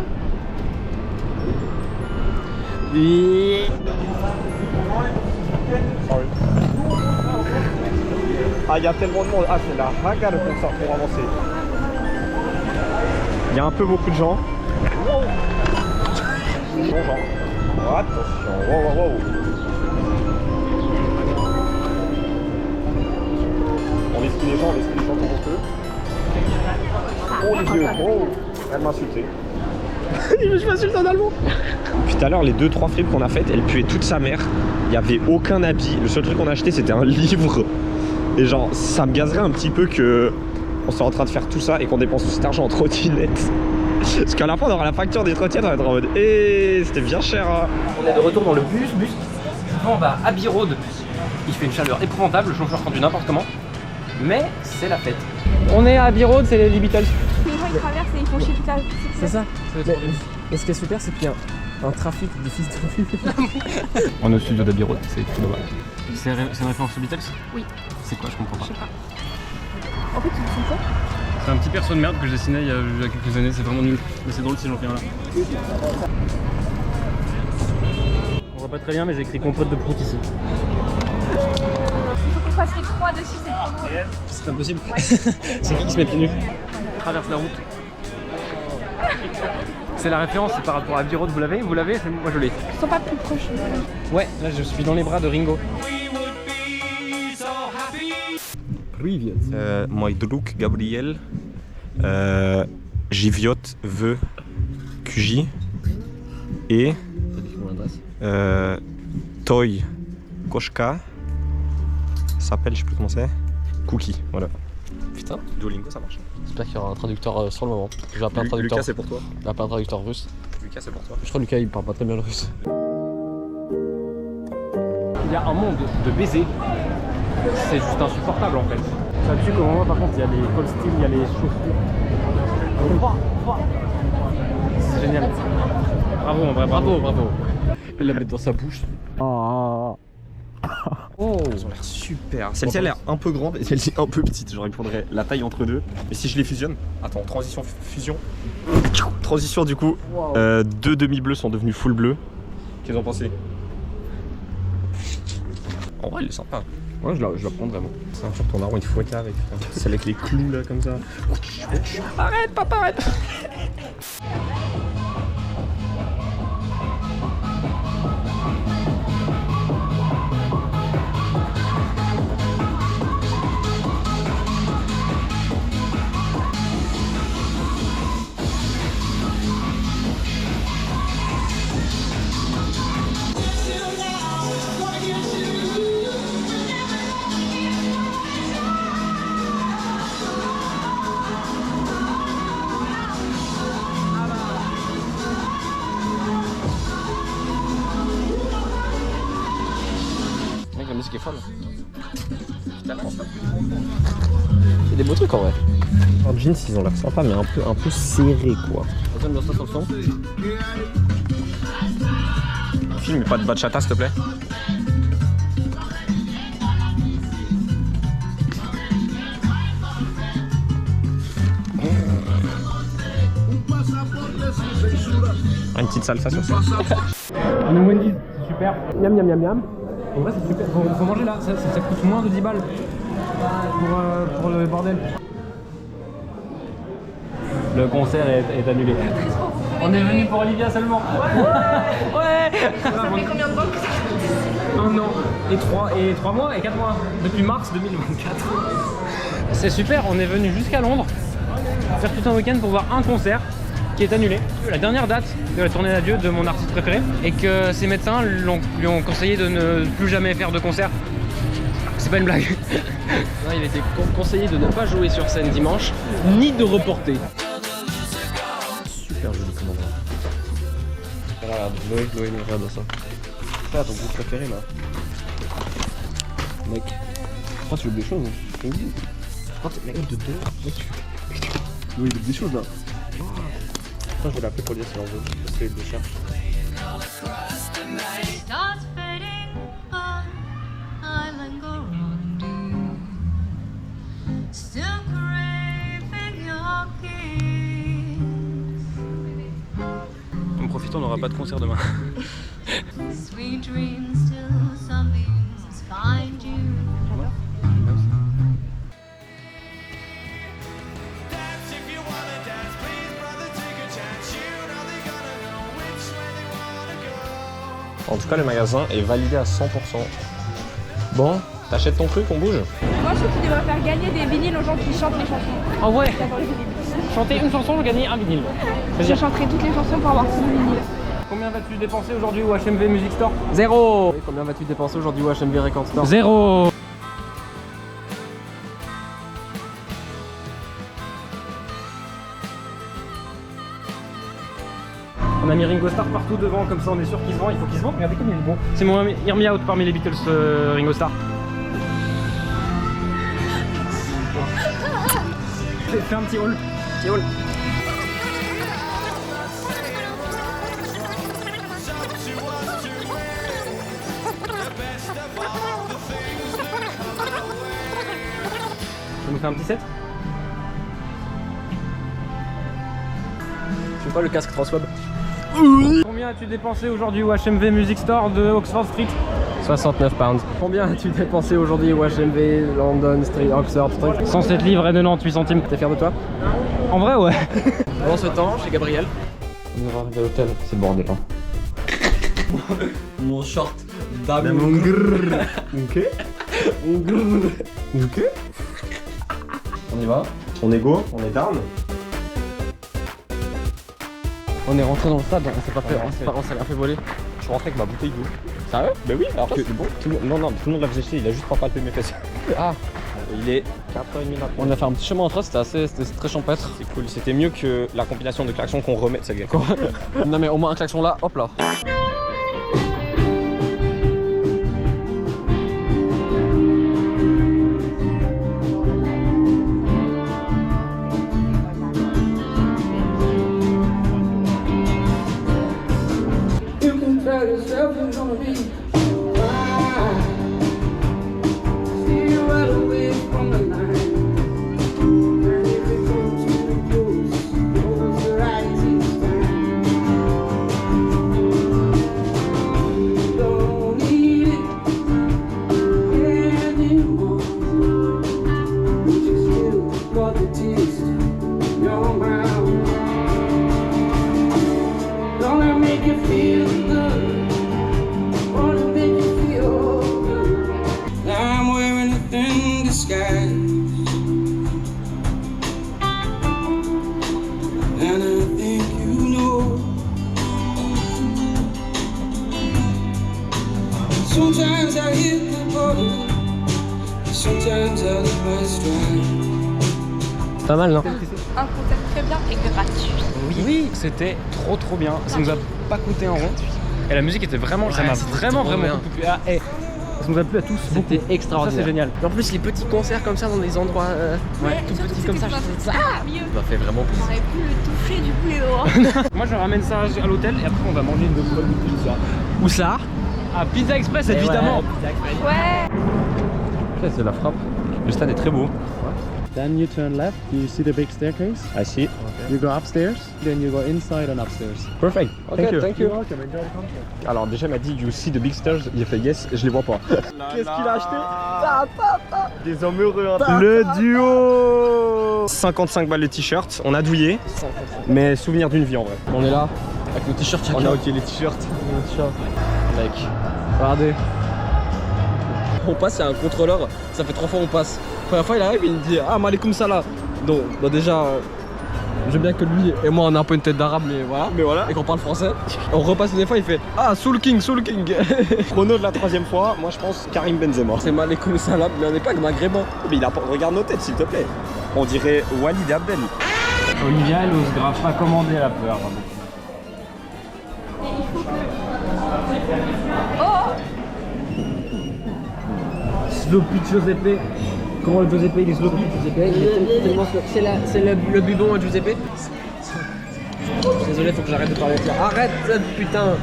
Ah, il y a tellement de monde. Ah, c'est la ragale pour ça, pour avancer. Il y a un peu beaucoup de gens. Bon gens. Oh, attention. Wow. On esquive les gens comme on peut. Oh les vieux. Oh, elle m'a insulté. Je m'insulte en allemand. Puis tout à l'heure, les 2-3 frites qu'on a faites, elles puaient toute sa mère. Il n'y avait aucun habit. Le seul truc qu'on a acheté, c'était un livre. Et genre, ça me gazerait un petit peu que on soit en train de faire tout ça et qu'on dépense tout cet argent en trottinette. Parce qu'à la fin, on aura la facture des trottinettes, on va être en mode c'était bien cher. Hein. On est de retour dans le bus. On va à Abbey Road. Il fait une chaleur épouvantable, le chauffeur conduit n'importe comment. Mais c'est la fête. On est à Abbey Road, c'est les Beatles. Les gens ils traversent et ils font chier toute la. C'est ça. Et ce qui est super, c'est qu'il y a un trafic de fils de On est au studio d'Abbey Road, c'est très dommage. C'est une référence aux Beatles? Oui. C'est quoi? Je comprends pas. Je sais pas. En fait, ils font quoi? C'est un petit perso de merde que je dessinais il y a quelques années, c'est vraiment nul. Mais c'est drôle si j'en fais un là. On voit pas très bien, mais j'ai écrit compote de prout ici. Il faut qu'on fasse les 3 dessus, c'est trop drôle. C'est impossible. C'est qui se met pieds nus? Traverse la route. C'est la référence, c'est par rapport à Abbey Road, vous l'avez? Moi je l'ai. Ils sont pas plus proches. Ouais, là je suis dans les bras de Ringo. Mój druk Gabriel Żywiot w QJ et Toy Koshka s'appelle, je sais plus comment c'est, Cookie, voilà. Putain. Duolingo ça marche. J'espère qu'il y aura un traducteur sur le moment. Je vais appeler un traducteur. Lucas c'est pour toi. Je vais appeler un traducteur russe. Lucas c'est pour toi. Je crois que Lucas il parle pas très bien le russe. Il y a un monde de baisers. C'est juste insupportable en fait. Ça tue comme on voit par contre, il y a les cold steel, il y a les chaussures. C'est génial. Bravo en vrai, bravo. Il la met dans sa bouche. Oh, ils ont l'air super. Celle-ci a l'air un peu grande et celle-ci un peu petite. Genre il me faudrait la taille entre deux. Mais si je les fusionne, attends, fusion. Transition du coup. Deux demi-bleus sont devenus full bleus. Qu'est-ce qu'ils en pensez? En vrai il est sympa. Ouais, je la prends vraiment. Ça va faire ton daron, il te fouette avec. Celle avec les clous là comme ça. Arrête, papa, arrête. console. C'est des beaux trucs en vrai. En jeans, ils ont l'air sympa, mais un peu serré quoi. Attends, bien ça sur le son. Film, mais pas de bachata s'il te plaît. Une petite salsa sur ça. On est au Wendy's, c'est super. Miam miam miam miam. En vrai c'est super, faut manger là, ça coûte moins de 10 balles pour le bordel. Le concert est annulé. On est venu pour Olivia seulement. Ouais. Ça fait combien de temps que ça fait? 1 an et 3 mois et 4 mois. Depuis mars 2024. C'est super, on est venu jusqu'à Londres faire tout un week-end pour voir un concert qui est annulé. La dernière date de la tournée d'adieu de mon artiste préféré et que ses médecins lui ont conseillé de ne plus jamais faire de concert. C'est pas une blague. Non, il a été conseillé de ne pas jouer sur scène dimanche, ni de reporter. Super joli comme endroit. Regarde, Loé nous regarde ça. Fais à ton groupe préféré là. Mec, pourquoi tu veux des choses? Mec, de deux. Mec, Loé, il veut des choses là. Attends, je vais l'appeler pour lui dire s'il en veut, parce qu'il le cherche. En profitant, on n'aura pas de concert demain. En tout cas, le magasin est validé à 100%. Bon, t'achètes ton truc, on bouge? Moi je trouve qu'il devrait faire gagner des vinyles aux gens qui chantent les chansons. Ah ouais. J'adore les vinyles. Chanter une chanson, gagner un vinyle. Je chanterai toutes les chansons pour avoir 6 vinyles. Combien vas-tu dépenser aujourd'hui au HMV Music Store? 0. Oui, combien vas-tu dépenser aujourd'hui au HMV Record Store? 0. On a mis Ringo Starr partout devant, comme ça on est sûr qu'il se vend, il faut qu'il se vende. Regardez comme il est bon. C'est mon Hear Me Out parmi les Beatles, Ringo Starr. Fais un petit haul. Petit haul. Ça nous fait un petit set? Tu veux pas le casque transphobe? Combien as-tu dépensé aujourd'hui au HMV Music Store de Oxford Street? 69 pounds. Combien as-tu dépensé aujourd'hui au HMV London Street Oxford Street? 107 livres et 98 centimes. T'es fier de toi? En vrai, ouais. Pendant ce temps, chez Gabriel. On va arriver à l'hôtel, c'est le bordel hein. Mon short d'amour. Ok. Ok. On y va? On est go, on est down. On est rentré dans le stade, on s'est pas fait, on s'est rien fait voler. Je suis rentré avec ma bouteille d'eau. Sérieux? Bah oui, alors que c'est bon. tout le monde, non, tout le monde l'a jeté, il a juste pas palpé mes fesses. Ah, Il est 4h30 maintenant. on a fait un petit chemin entre eux, c'était très champêtre. C'est cool, c'était mieux que la compilation de klaxons qu'on remet de cette gars. Non mais au moins un klaxon là, hop là. Pas mal, non? Un concert très bien et gratuit. Oui, c'était trop bien. Ça nous a pas coûté un rond. Et la musique était vraiment, ça m'a vraiment beaucoup plu. Ah, et Ça nous a plu à tous. C'était Ça extraordinaire. c'est génial. Et en plus les petits concerts comme ça dans des endroits tout petits comme ça, je trouve ça m'a fait vraiment On plaisir. aurait pu le toucher du coup les dehors. Moi je ramène ça à l'hôtel et après on va manger une bonne pizza. Où ça? Ah, Pizza Express évidemment. Ouais. Ça c'est la frappe. Le stade est très beau. Then you turn left, you see the big staircase. I see. You go upstairs, then you go inside and upstairs. Perfect. Thank you. Thank you. You're welcome, enjoy the concert. Alors déjà il m'a dit you see the big stairs, j'ai fait yes, je les vois pas. Qu'est-ce qu'il a acheté? Des hommes heureux. Le duo 55 balles le t-shirt, on a douillé, mais souvenir d'une vie en vrai. On est là avec nos t-shirts chacun. On a ok les t-shirts. Mec, regardez. On passe, il y a un contrôleur, ça fait 3 fois on passe. Première fois il arrive et il me dit ah malikum salam. Donc bah déjà j'aime bien que lui et moi on a un peu une tête d'arabe mais voilà. Et qu'on parle français. On repasse une fois il fait ah Soul King. Chrono de la 3e fois, moi je pense Karim Benzema. C'est malikum salam mais on n'est pas maghrébin. Mais il a pas... Regarde nos têtes s'il te plaît. On dirait Walid Abdel. Olivia elle ose grave pas commander la peur. Sloppy Giuseppe. Comment le Giuseppe il est sloppy? C'est le bubon à Giuseppe. Désolé faut que j'arrête de parler avec toi. Arrête putain.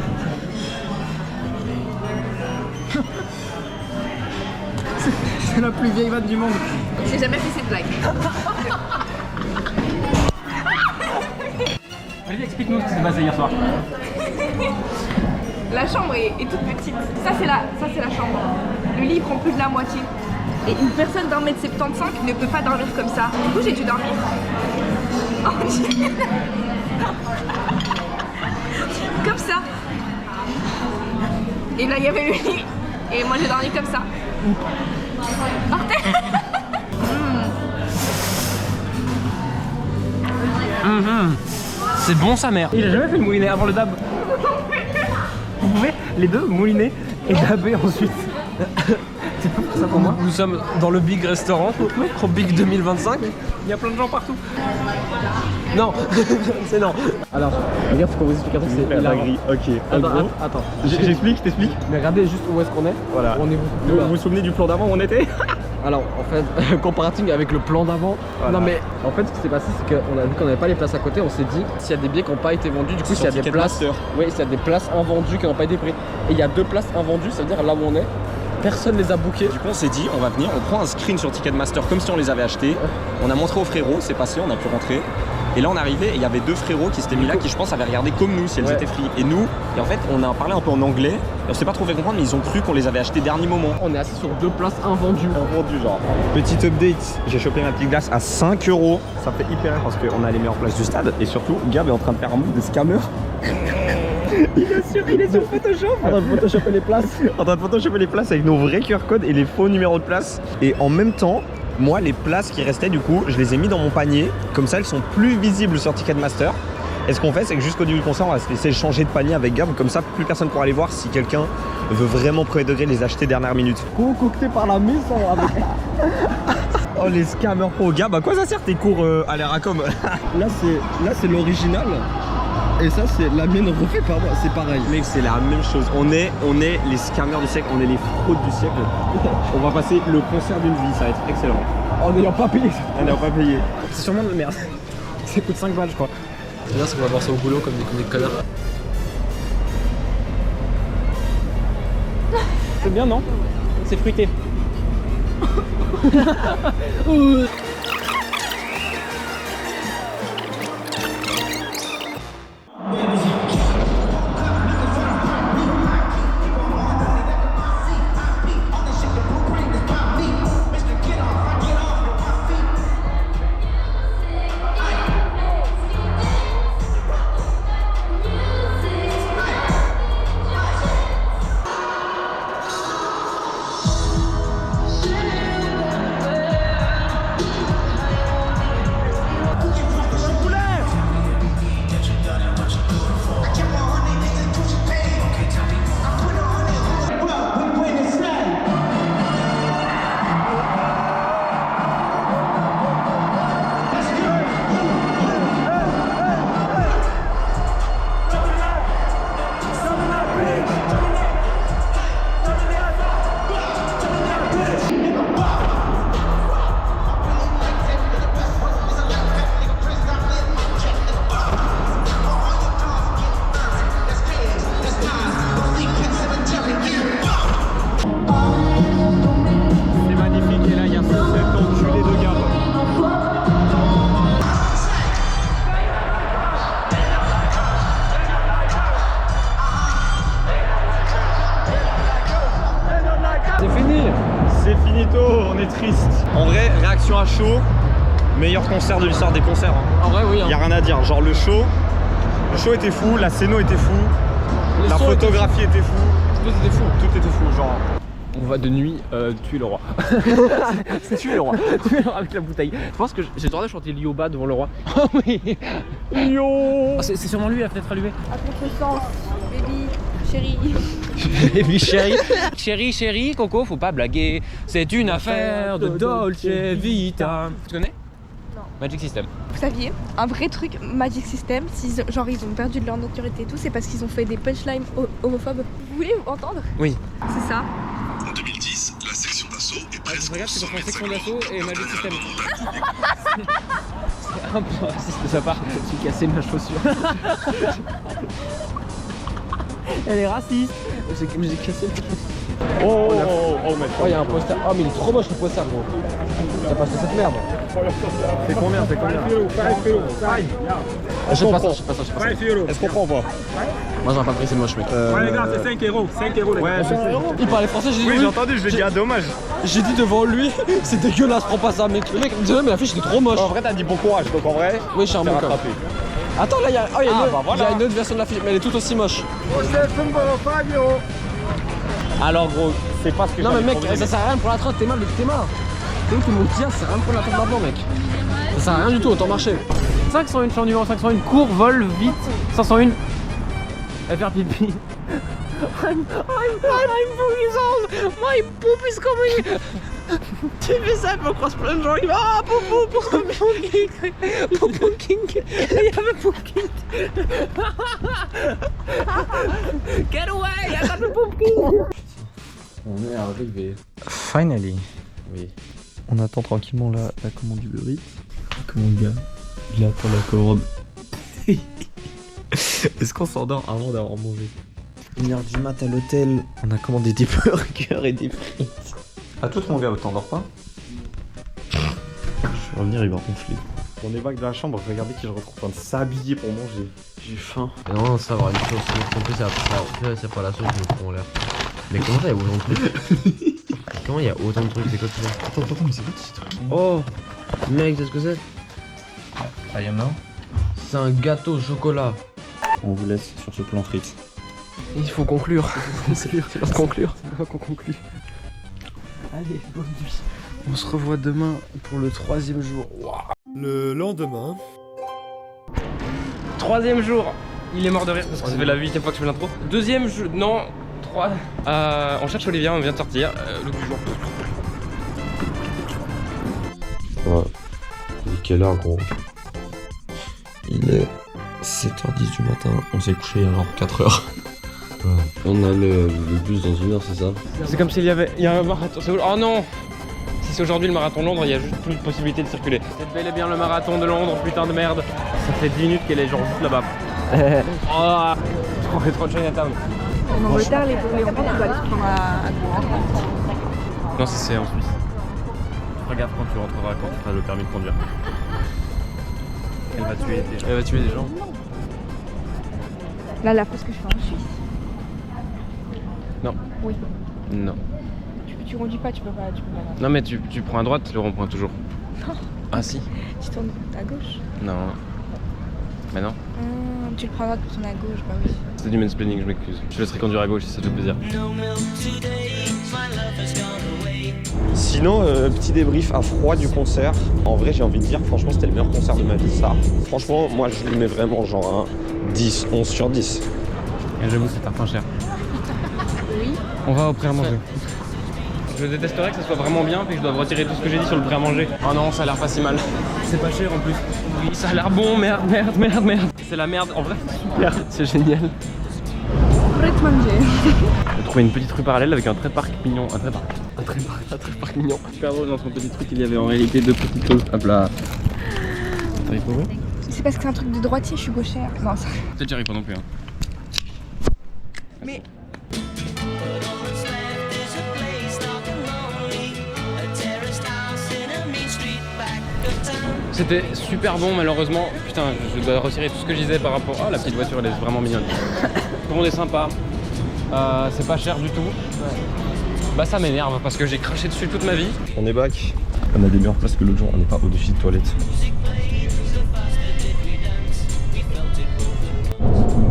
C'est la plus vieille vanne du monde. J'ai jamais fait cette blague. Allez explique-nous ce qui s'est passé hier soir. La chambre est toute petite. Ça c'est la chambre. Le lit prend plus de la moitié. Et une personne d'1m75 ne peut pas dormir comme ça. Du coup j'ai dû dormir. Comme ça. Et là il y avait le lit. Et moi j'ai dormi comme ça. Par terre. C'est bon sa mère. Il a jamais fait le moulinet avant le dab. Vous pouvez les deux mouliner et dabber ensuite. C'est pas ça pour moi. Nous sommes dans le Big Restaurant, au Big 2025. Il y a plein de gens partout. Non, c'est non. Alors, regarde, faut qu'on vous explique un truc, c'est La grille, ok. En gros, Attends. j'explique, je t'explique. Mais regardez juste où est-ce qu'on est. Voilà. On est Vous vous souvenez du plan d'avant où on était? Alors, en fait, comparatif avec le plan d'avant. Voilà. Non, mais en fait, ce qui s'est passé, c'est qu'on a vu qu'on n'avait pas les places à côté. On s'est dit, s'il y a des billets qui n'ont pas été vendus, du coup, s'il y a des places. Oui, s'il y a des places invendues qui n'ont pas été prises. Et il y a 2 places invendues, ça veut dire là où on est, personne les a bookées. Du coup, on s'est dit, on va venir, on prend un screen sur Ticketmaster comme si on les avait achetés. On a montré aux frérots, c'est passé, on a pu rentrer. Et là, on est arrivé et il y avait 2 frérots qui s'étaient mis là, qui je pense avaient regardé comme nous si elles étaient free. Et nous, et en fait, on a parlé un peu en anglais. Et on s'est pas trop fait comprendre, mais ils ont cru qu'on les avait achetés dernier moment. On est assis sur 2 places invendues. Vendu genre. Petit update, j'ai chopé ma petite glace à 5 €. Ça fait hyper rire parce qu'on a les meilleures places du stade. Et surtout, Gab est en train de faire un move de scammer. il est sur Photoshop. En train de photoshopper les places. En train de photoshopper les places avec nos vrais QR codes et les faux numéros de place. Et en même temps, moi, les places qui restaient, du coup, je les ai mis dans mon panier. Comme ça, elles sont plus visibles sur Ticketmaster. Et ce qu'on fait, c'est que jusqu'au début du concert, on va se laisser changer de panier avec Gab. Comme ça, plus personne pourra les voir si quelqu'un veut vraiment premier degré les acheter dernière minute. Concocté par la maison avec... Oh, les scammers pro. Gab, à quoi ça sert tes cours à l'air à com? Là, c'est l'original. Et ça, c'est la mienne refait par moi. C'est pareil. Mec, c'est la même chose. On est les scammers du siècle, on est les fraudes du siècle. On va passer le concert d'une vie, ça va être excellent. En n'ayant pas payé. On n'a pas payé. C'est sûrement de la merde. Ça coûte 5 balles je crois. C'est bien, c'est qu'on va voir ça au boulot comme des connards. C'est bien non? C'est fruité. Meilleur concert de l'histoire des concerts. Hein. En vrai, oui. Hein. Y a rien à dire. Genre le show était fou, la scéno était fou, la photographie était fou. Tout était fou. Tout était fou, genre. On va de nuit tuer le roi. Tuer le roi. Tuer le roi avec la bouteille. Je pense que j'ai le droit de chanter Lioba devant le roi. Oh oui. Lio. C'est sûrement lui, la fenêtre allumée. À contresens, baby, chérie. Baby chérie. Chérie, chérie, Coco, faut pas blaguer. C'est une affaire de Dolce Vita. Tu connais? Non. Magic System. Vous saviez, un vrai truc Magic System, genre ils ont perdu de leur notoriété et tout, c'est parce qu'ils ont fait des punchlines homophobes. Vous voulez entendre? Oui. C'est ça. En 2010, la section d'assaut est presque Regarde, au c'est pour sommet de sa section d'assaut gloire. et Magic System. C'est un peu raciste de sa part. J'ai cassé ma chaussure. Elle est raciste. J'ai cassé ma chaussure. Oh, y'a un poster. Oh, mais il est trop moche le poster, gros. T'as pas fait cette merde. C'est combien? Achète pas ça, achète pas ça, achète pas ça. Est-ce qu'on prend pas? Moi j'aurais pas pris, c'est moche, mec. les gars, c'est 5 euros. 5 euros, les Ouais, je sais. Il parlait français, j'ai dit Oui, j'ai entendu, je lui ai dit ah dommage. J'ai dit devant lui, c'est dégueulasse, prends pas ça, mec. Le mec, désolé, mais la fiche était trop moche. En vrai, t'as dit bon courage, donc en vrai, Oui, je suis un bon rattrapé. Attends, là, il y a, oh, y a voilà. une autre version de la fiche, mais elle est tout aussi moche. Alors gros, c'est pas ce que Non, mais j'avais mec, promis, ça sert à rien pour la traite, t'es mal, t'es mal. T'es où tout le monde tient, ça sert à rien pour la traite maintenant, mec. Ça sert à rien du tout, autant marcher. 501 champ numéro 501, cours, vol, vite. 501. Faire pipi. I'm pooping. My poop is coming. Tu fais ça pour cross plein de gens, il va poupou king. Poupou king. Il y avait poop king. Get away, I got the poop king. On est arrivé. Finally. Oui. On attend tranquillement la commande du Uber Eats. Comment le gars, il attend la commande. Est-ce qu'on s'endort avant d'avoir mangé? 1h du mat à l'hôtel, on a commandé des burgers et des frites. À tout mon gars, t'endors pas? Je vais revenir, il va ronfler. On évaque de la chambre, regardez qui je retrouve en train de s'habiller pour manger. J'ai faim. Non, ça va, une chose, en plus c'est pas la sauce, je me prends en l'air. Mais comment ça, il y a autant de trucs? Comment il y a autant de trucs, c'est quoi tout ça? Attends, mais c'est quoi ce truc? Oh mec, c'est ce que c'est? Ah, y'en a un? C'est un gâteau au chocolat. On vous laisse sur ce plan frites. Il faut conclure. C'est l'heure de conclure. C'est l'heure qu'on conclut. Allez, bonne nuit. On se revoit demain pour le 3e jour. Wow. Le lendemain, 3e jour. Il est mort de rire parce que ça fait la 8e fois que je fais l'intro. 2e jour. Non, 3. On cherche Olivia, on vient de sortir. Le jour. Ouais. Il est quelle heure gros? Il est 7h10 du matin, on s'est couché à genre 4h. Ouais. On a le bus dans 1 heure, c'est ça? C'est comme s'il y avait un marathon. Oh non! Si c'est aujourd'hui le marathon de Londres, il y a juste plus de possibilité de circuler. C'est bel et bien le marathon de Londres, putain de merde. Ça fait 10 minutes qu'elle est genre juste là-bas. Oh, on est trop de Chinatown. En Angleterre, les enfants, tu dois aller se prendre à Non, c'est en Suisse. Regarde quand tu rentreras, quand tu feras le permis de conduire. Elle va tuer des gens. Elle va tuer des gens. Là, la pause que je fais en Suisse. Non. Oui. Non. Tu conduis pas, tu peux pas. Non mais tu prends à droite, le rond-point toujours. Non. Ah si. Tu tournes à gauche. Non. Mais non. Tu le prends à droite pour tourner à gauche, bah oui. C'est du mansplaining, je m'excuse. Je te laisserai conduire à gauche si ça te fait plaisir. Sinon, petit débrief à froid du concert. En vrai, j'ai envie de dire, franchement, c'était le meilleur concert de ma vie, ça. Franchement, moi, je lui mets vraiment genre un 10, 11 sur 10. Et j'avoue, c'est un cher. Oui. On va au prêt à manger. Je détesterais que ça soit vraiment bien, puis que je dois retirer tout ce que j'ai dit sur le prêt à manger. Oh non, ça a l'air pas si mal. C'est pas cher en plus. Oui, ça a l'air bon, merde. C'est la merde, en vrai, super, c'est génial. Prêt de manger. J'ai trouvé une petite rue parallèle avec un très parc mignon. Un très parc mignon. Super drôle, dans son petit truc, il y avait en réalité 2 petites choses. Hop là. T'arrives pas, C'est parce que c'est un truc de droitier, je suis gauchère. Non, ça. Peut-être j'y arrive pas non plus. Hein. Mais. C'était super bon, malheureusement. Putain, je dois retirer tout ce que je disais par rapport. Oh, la petite voiture, elle est vraiment mignonne. Tout le monde est sympa. C'est pas cher du tout. Bah ça m'énerve parce que j'ai craché dessus toute ma vie. On est back. On a des meilleures places que l'autre jour, on n'est pas au-dessus de toilettes.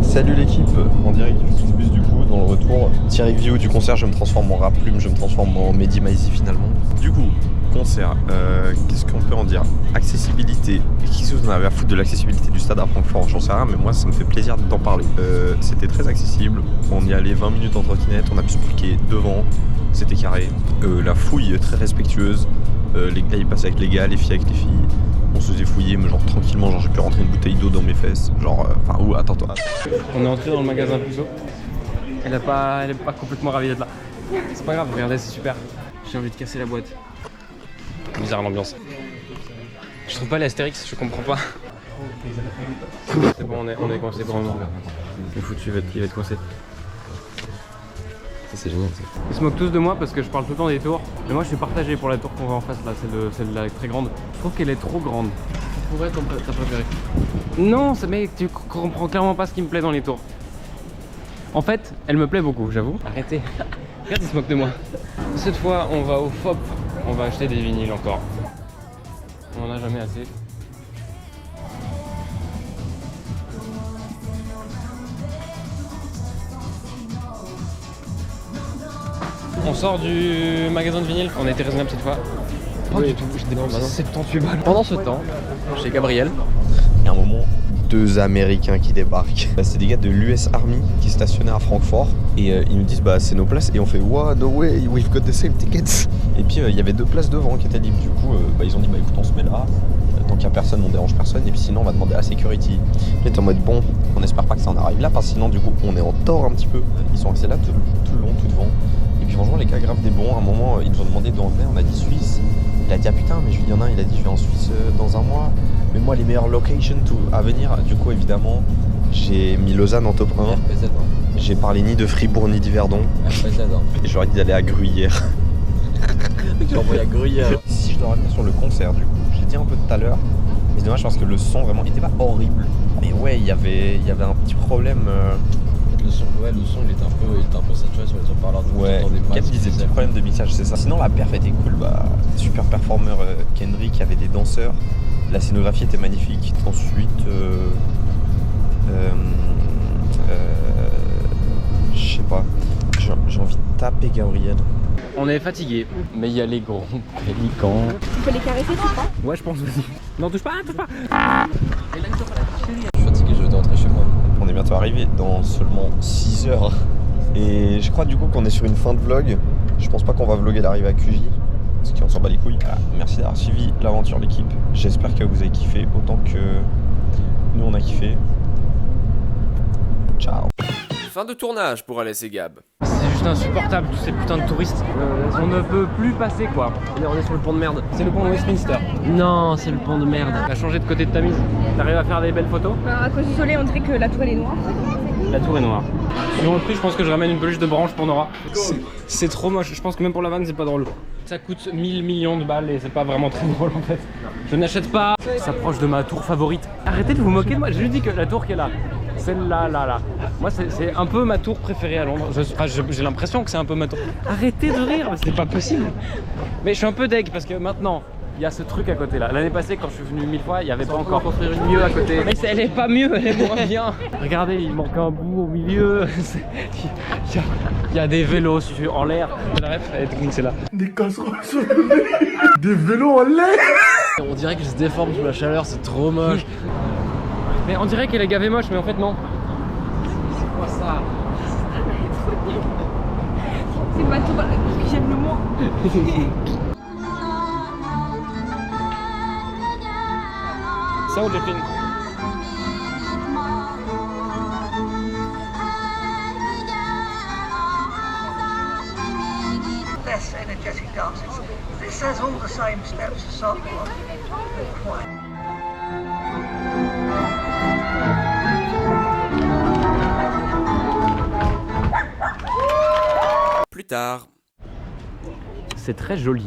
Salut l'équipe, en direct du Flixbus du coup, dans le retour. Petit review du concert, je me transforme en rap plume, je me transforme en Mehdi Maizi finalement. Du coup, concert, qu'est-ce qu'on peut en dire? Accessibilité, qu'est-ce que vous en avez à foutre de l'accessibilité du stade à Francfort? J'en sais rien, mais moi ça me fait plaisir d'en parler. C'était très accessible, on y allait 20 minutes en trottinette, on a pu se parquer devant, c'était carré. La fouille très respectueuse, les gars ils passaient avec les gars, les filles avec les filles. On se faisait fouiller, mais genre tranquillement, genre j'ai pu rentrer une bouteille d'eau dans mes fesses. Genre, enfin, attends. On est entré dans le magasin Puso. Elle est pas complètement ravie d'être là. C'est pas grave, regardez, c'est super. J'ai envie de casser la boîte. Bizarre l'ambiance. Je trouve pas les Astérix, je comprends pas. C'est bon, on est coincé pour un moment. Le foutu, il va être coincé. Ça c'est génial ça. Ils se moquent tous de moi parce que je parle tout le temps des tours. Mais moi je suis partagé pour la tour qu'on voit en face là, celle là très grande. Je trouve qu'elle est trop grande. Tu trouverais ta préférée? Non, mec, tu comprends clairement pas ce qui me plaît dans les tours. En fait, elle me plaît beaucoup, j'avoue. Arrêtez. Regarde, ils se moquent de moi. Cette fois, on va au FOP. On va acheter des vinyles encore. On en a jamais assez. On sort du magasin de vinyle, on a été raisonnable cette fois. Pas du tout, j'ai dépensé 78 balles. Pendant ce temps, chez Gabriel, il y a un moment, 2 Américains qui débarquent. C'est des gars de l'US Army qui stationnaient à Francfort. Et ils nous disent bah c'est nos places. Et on fait wow, no way, we've got the same tickets. Et puis il y avait 2 places devant qui étaient libres. Du coup ils ont dit bah écoute on se met là. Tant qu'il n'y a personne, on dérange personne. Et puis sinon on va demander à la security. Ils étaient en mode bon, on espère pas que ça en arrive là. Parce que sinon du coup on est en tort un petit peu. Ils sont restés là tout le long, tout devant. Et puis franchement les gars grave des bons. À un moment ils nous ont demandé d'en venir. On a dit Suisse. Il a dit ah putain mais il y en a un, il a dit je vais en Suisse dans un mois. Mais moi les meilleures locations à venir. Du coup évidemment j'ai mis Lausanne en top 1. J'ai parlé ni de Fribourg ni d'Yverdon. Et je leur ai dit d'aller à Gruyère. J'ai envoyé à Gruyère. Si je dois revenir sur le concert du coup, j'ai dit un peu tout à l'heure. Mais c'est dommage parce que le son vraiment était pas horrible. Mais ouais il y avait un petit problème. Le son il était un peu saturé sur les haut-parleurs. Ouais, Cap disait petit problème de mixage, c'est ça. Sinon la perf était cool, bah super performeur Kendrick, il y avait des danseurs, la scénographie était magnifique. Ensuite, je sais pas, j'ai envie de taper Gabriel. on est fatigué, mais il y a les gros pélicans. Tu peux les caresser, tu crois? Ouais, je pense aussi. Non, touche pas. Je suis fatigué, je vais rentrer chez moi. On est bientôt arrivé dans seulement 6 heures. Et je crois du coup qu'on est sur une fin de vlog. Je pense pas qu'on va vlogger l'arrivée à QJ. Parce qu'on s'en bat les couilles. Voilà. Merci d'avoir suivi l'aventure l'équipe. J'espère que vous avez kiffé autant que nous on a kiffé. Ciao. Fin de tournage pour Alès et Gab. C'est juste insupportable tous ces putains de touristes. On ne peut plus passer quoi. On est sur le pont de merde. C'est le pont de Westminster. Non, c'est le pont de merde. T'as changé de côté de ta mise. T'arrives à faire des belles photos? À cause du soleil, on dirait que la toile est noire. La tour est noire. Sur le prix, je pense que je ramène une peluche de branche pour Nora. C'est trop moche. Je pense que même pour la vanne, c'est pas drôle. Ça coûte 1000 millions de balles et c'est pas vraiment très drôle en fait. Je n'achète pas. Ça s'approche de ma tour favorite. Arrêtez de vous moquer de moi. J'ai juste dit que la tour qui est là. Celle-là, là. Moi, c'est un peu ma tour préférée à Londres. J'ai l'impression que c'est un peu ma tour. Arrêtez de rire, c'est pas possible. Mais je suis un peu deg parce que maintenant, il y a ce truc à côté là. L'année passée, quand je suis venu 1000 fois, il n'y avait pas encore construire une mieux à côté. Mais elle est pas mieux, elle est moins bien. Regardez, il manque un bout au milieu. Il y a des vélos en l'air. La ref, elle est technique, c'est là. Des casseroles sur le nez. Des vélos en l'air. On dirait qu'il se déforme sous la chaleur, c'est trop moche. Mais on dirait qu'elle est gavée moche, mais en fait non. C'est quoi ça? C'est ma tour que j'aime le moins. Ça ou Jeffrey? Less energetic dances. This has all the same steps as song required. Plus tard. C'est très joli.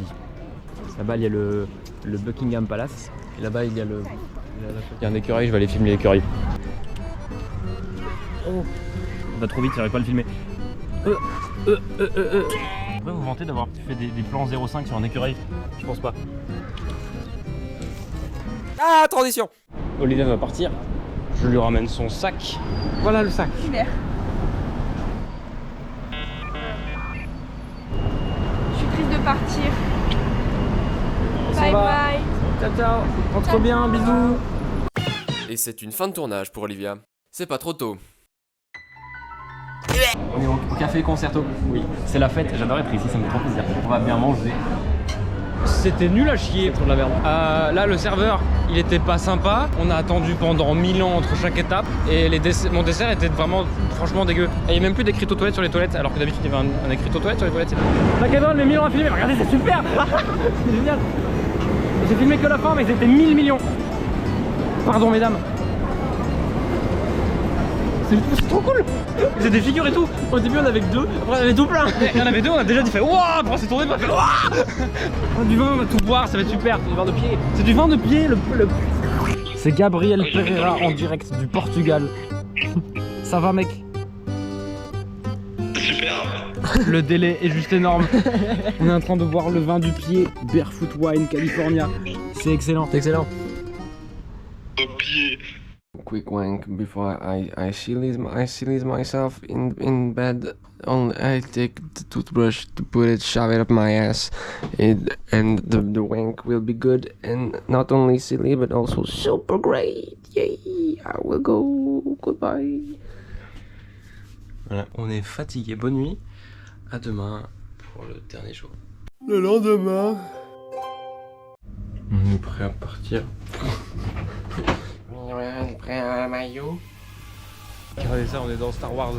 Là-bas, il y a le Buckingham Palace. Et là-bas, il y a il y a un écureuil, je vais aller filmer l'écureuil. Oh, on va trop vite, j'arrive pas à le filmer. pourrez vous vanter d'avoir fait des plans 0,5 sur un écureuil. Je pense pas. Ah, transition! Olivia va partir. Je lui ramène son sac. Voilà le sac. Super. Je suis triste de partir. Bye bye. Ciao ciao. Rentre bien, bisous. Et c'est une fin de tournage pour Olivia. C'est pas trop tôt. On est au café concerto. Oui, c'est la fête. J'adore être ici, ça me fait trop plaisir. On va bien manger. C'était nul à chier. Trop de la merde. Là, le serveur, il était pas sympa. On a attendu pendant 1000 ans entre chaque étape. Et mon dessert était vraiment, franchement dégueu. Et il n'y a même plus d'écrit aux toilettes sur les toilettes. Alors que d'habitude, il y avait un écrit aux toilettes sur les toilettes. T'inquiète, les 1000 ans à filmer. Regardez, c'est super. C'est génial. J'ai filmé que la fin, mais c'était 1000 millions. Pardon, mesdames. C'est trop cool. C'est des figures et tout. Au début on avait que 2, après on avait tout plein. Il y en avait 2, on a déjà dit fait waouh, après on s'est tourné, on a fait waouh. Du vin, on va tout boire, ça va être super. C'est du vin de pied. C'est du vin de pied C'est Gabriel Pereira en direct du Portugal. Ça va mec? Super. Le délai est juste énorme. On est en train de boire le vin du pied Barefoot Wine California. C'est excellent. C'est excellent. Quick wank before I silly myself in bed. I take the toothbrush to put it, shove it up my ass, and the wank will be good and not only silly but also super great. Yay! I will go. Goodbye. Voilà, on est fatigué. Bonne nuit. À demain pour le dernier jour. Le lendemain. On est prêt à partir. Prêt à un maillot? Regardez ça, on est dans Star Wars.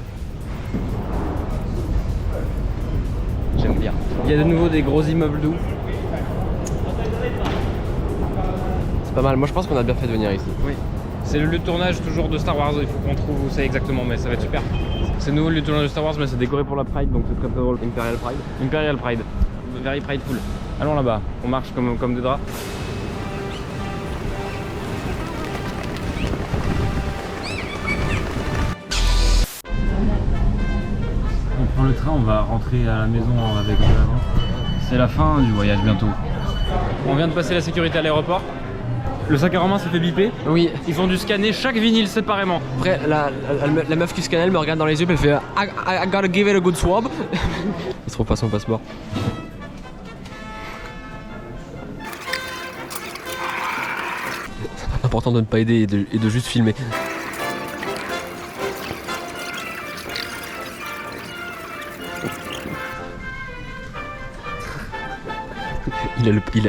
J'aime bien. Il y a de nouveau des gros immeubles doux. C'est pas mal, moi je pense qu'on a bien fait de venir ici. Oui. C'est le lieu de tournage toujours de Star Wars, il faut qu'on trouve où c'est exactement, mais ça va être super. C'est nouveau le lieu de tournage de Star Wars, mais c'est décoré pour la Pride, donc c'est très très drôle. Imperial Pride. Imperial Pride. Very prideful. Allons là-bas, on marche comme des draps. On prend le train, on va rentrer à la maison avec l'avant. C'est la fin du voyage bientôt. On vient de passer la sécurité à l'aéroport. Le sac à Romain s'est fait biper. Oui. Ils ont dû scanner chaque vinyle séparément. Après, la meuf qui scanne, elle me regarde dans les yeux, elle fait I gotta give it a good swab. Il trouve pas son passeport. Important de ne pas aider et de juste filmer.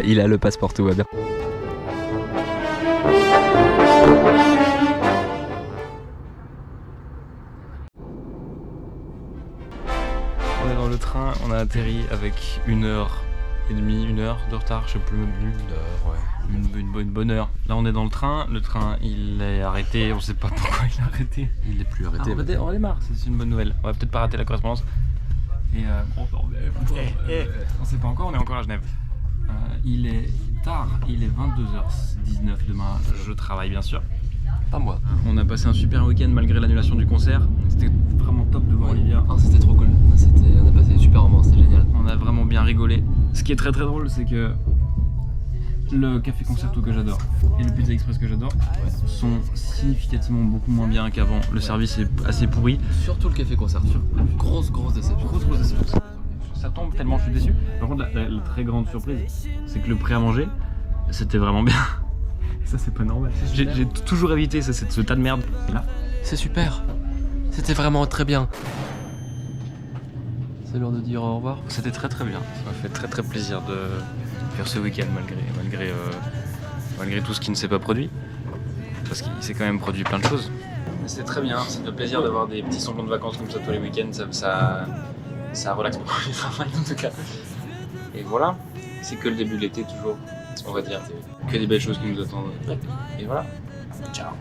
Il a le passeport, tout va bien. On est dans le train, on a atterri avec 1h30, 1 heure de retard, je sais plus, 1 heure, ouais, une bonne heure. Là on est dans le train il est arrêté, on sait pas pourquoi il est arrêté. Il est plus arrêté. On démarre, c'est une bonne nouvelle. On va peut-être pas rater la correspondance. Et on sait pas encore, on est encore à Genève. Il est tard, il est 22h19 demain, je travaille bien sûr. Pas moi. On a passé un super week-end malgré l'annulation du concert. C'était vraiment top de voir Olivia. Ah, c'était trop cool. On a passé des super moments, c'était génial. On a vraiment bien rigolé. Ce qui est très très drôle, c'est que le café concerto que j'adore et le Pizza Express que j'adore sont significativement beaucoup moins bien qu'avant. Le service est assez pourri. Surtout le café concerto. Grosse déception. Grosse déception. Ça tombe tellement je suis déçu. Par contre la très grande surprise, c'est que le prêt à manger, c'était vraiment bien. Ça c'est pas normal. J'ai toujours évité ce tas de merde. Là. C'est super. C'était vraiment très bien. C'est l'heure de dire au revoir. C'était très très bien. Ça m'a fait très très plaisir de faire ce week-end malgré tout ce qui ne s'est pas produit. Parce qu'il s'est quand même produit plein de choses. C'est très bien, ça fait plaisir d'avoir des petits semblants de vacances comme ça tous les week-ends. Ça relaxe beaucoup le travail en tout cas. Et voilà, c'est que le début de l'été toujours, on va dire. Que des belles choses qui nous attendent. Et voilà, ciao.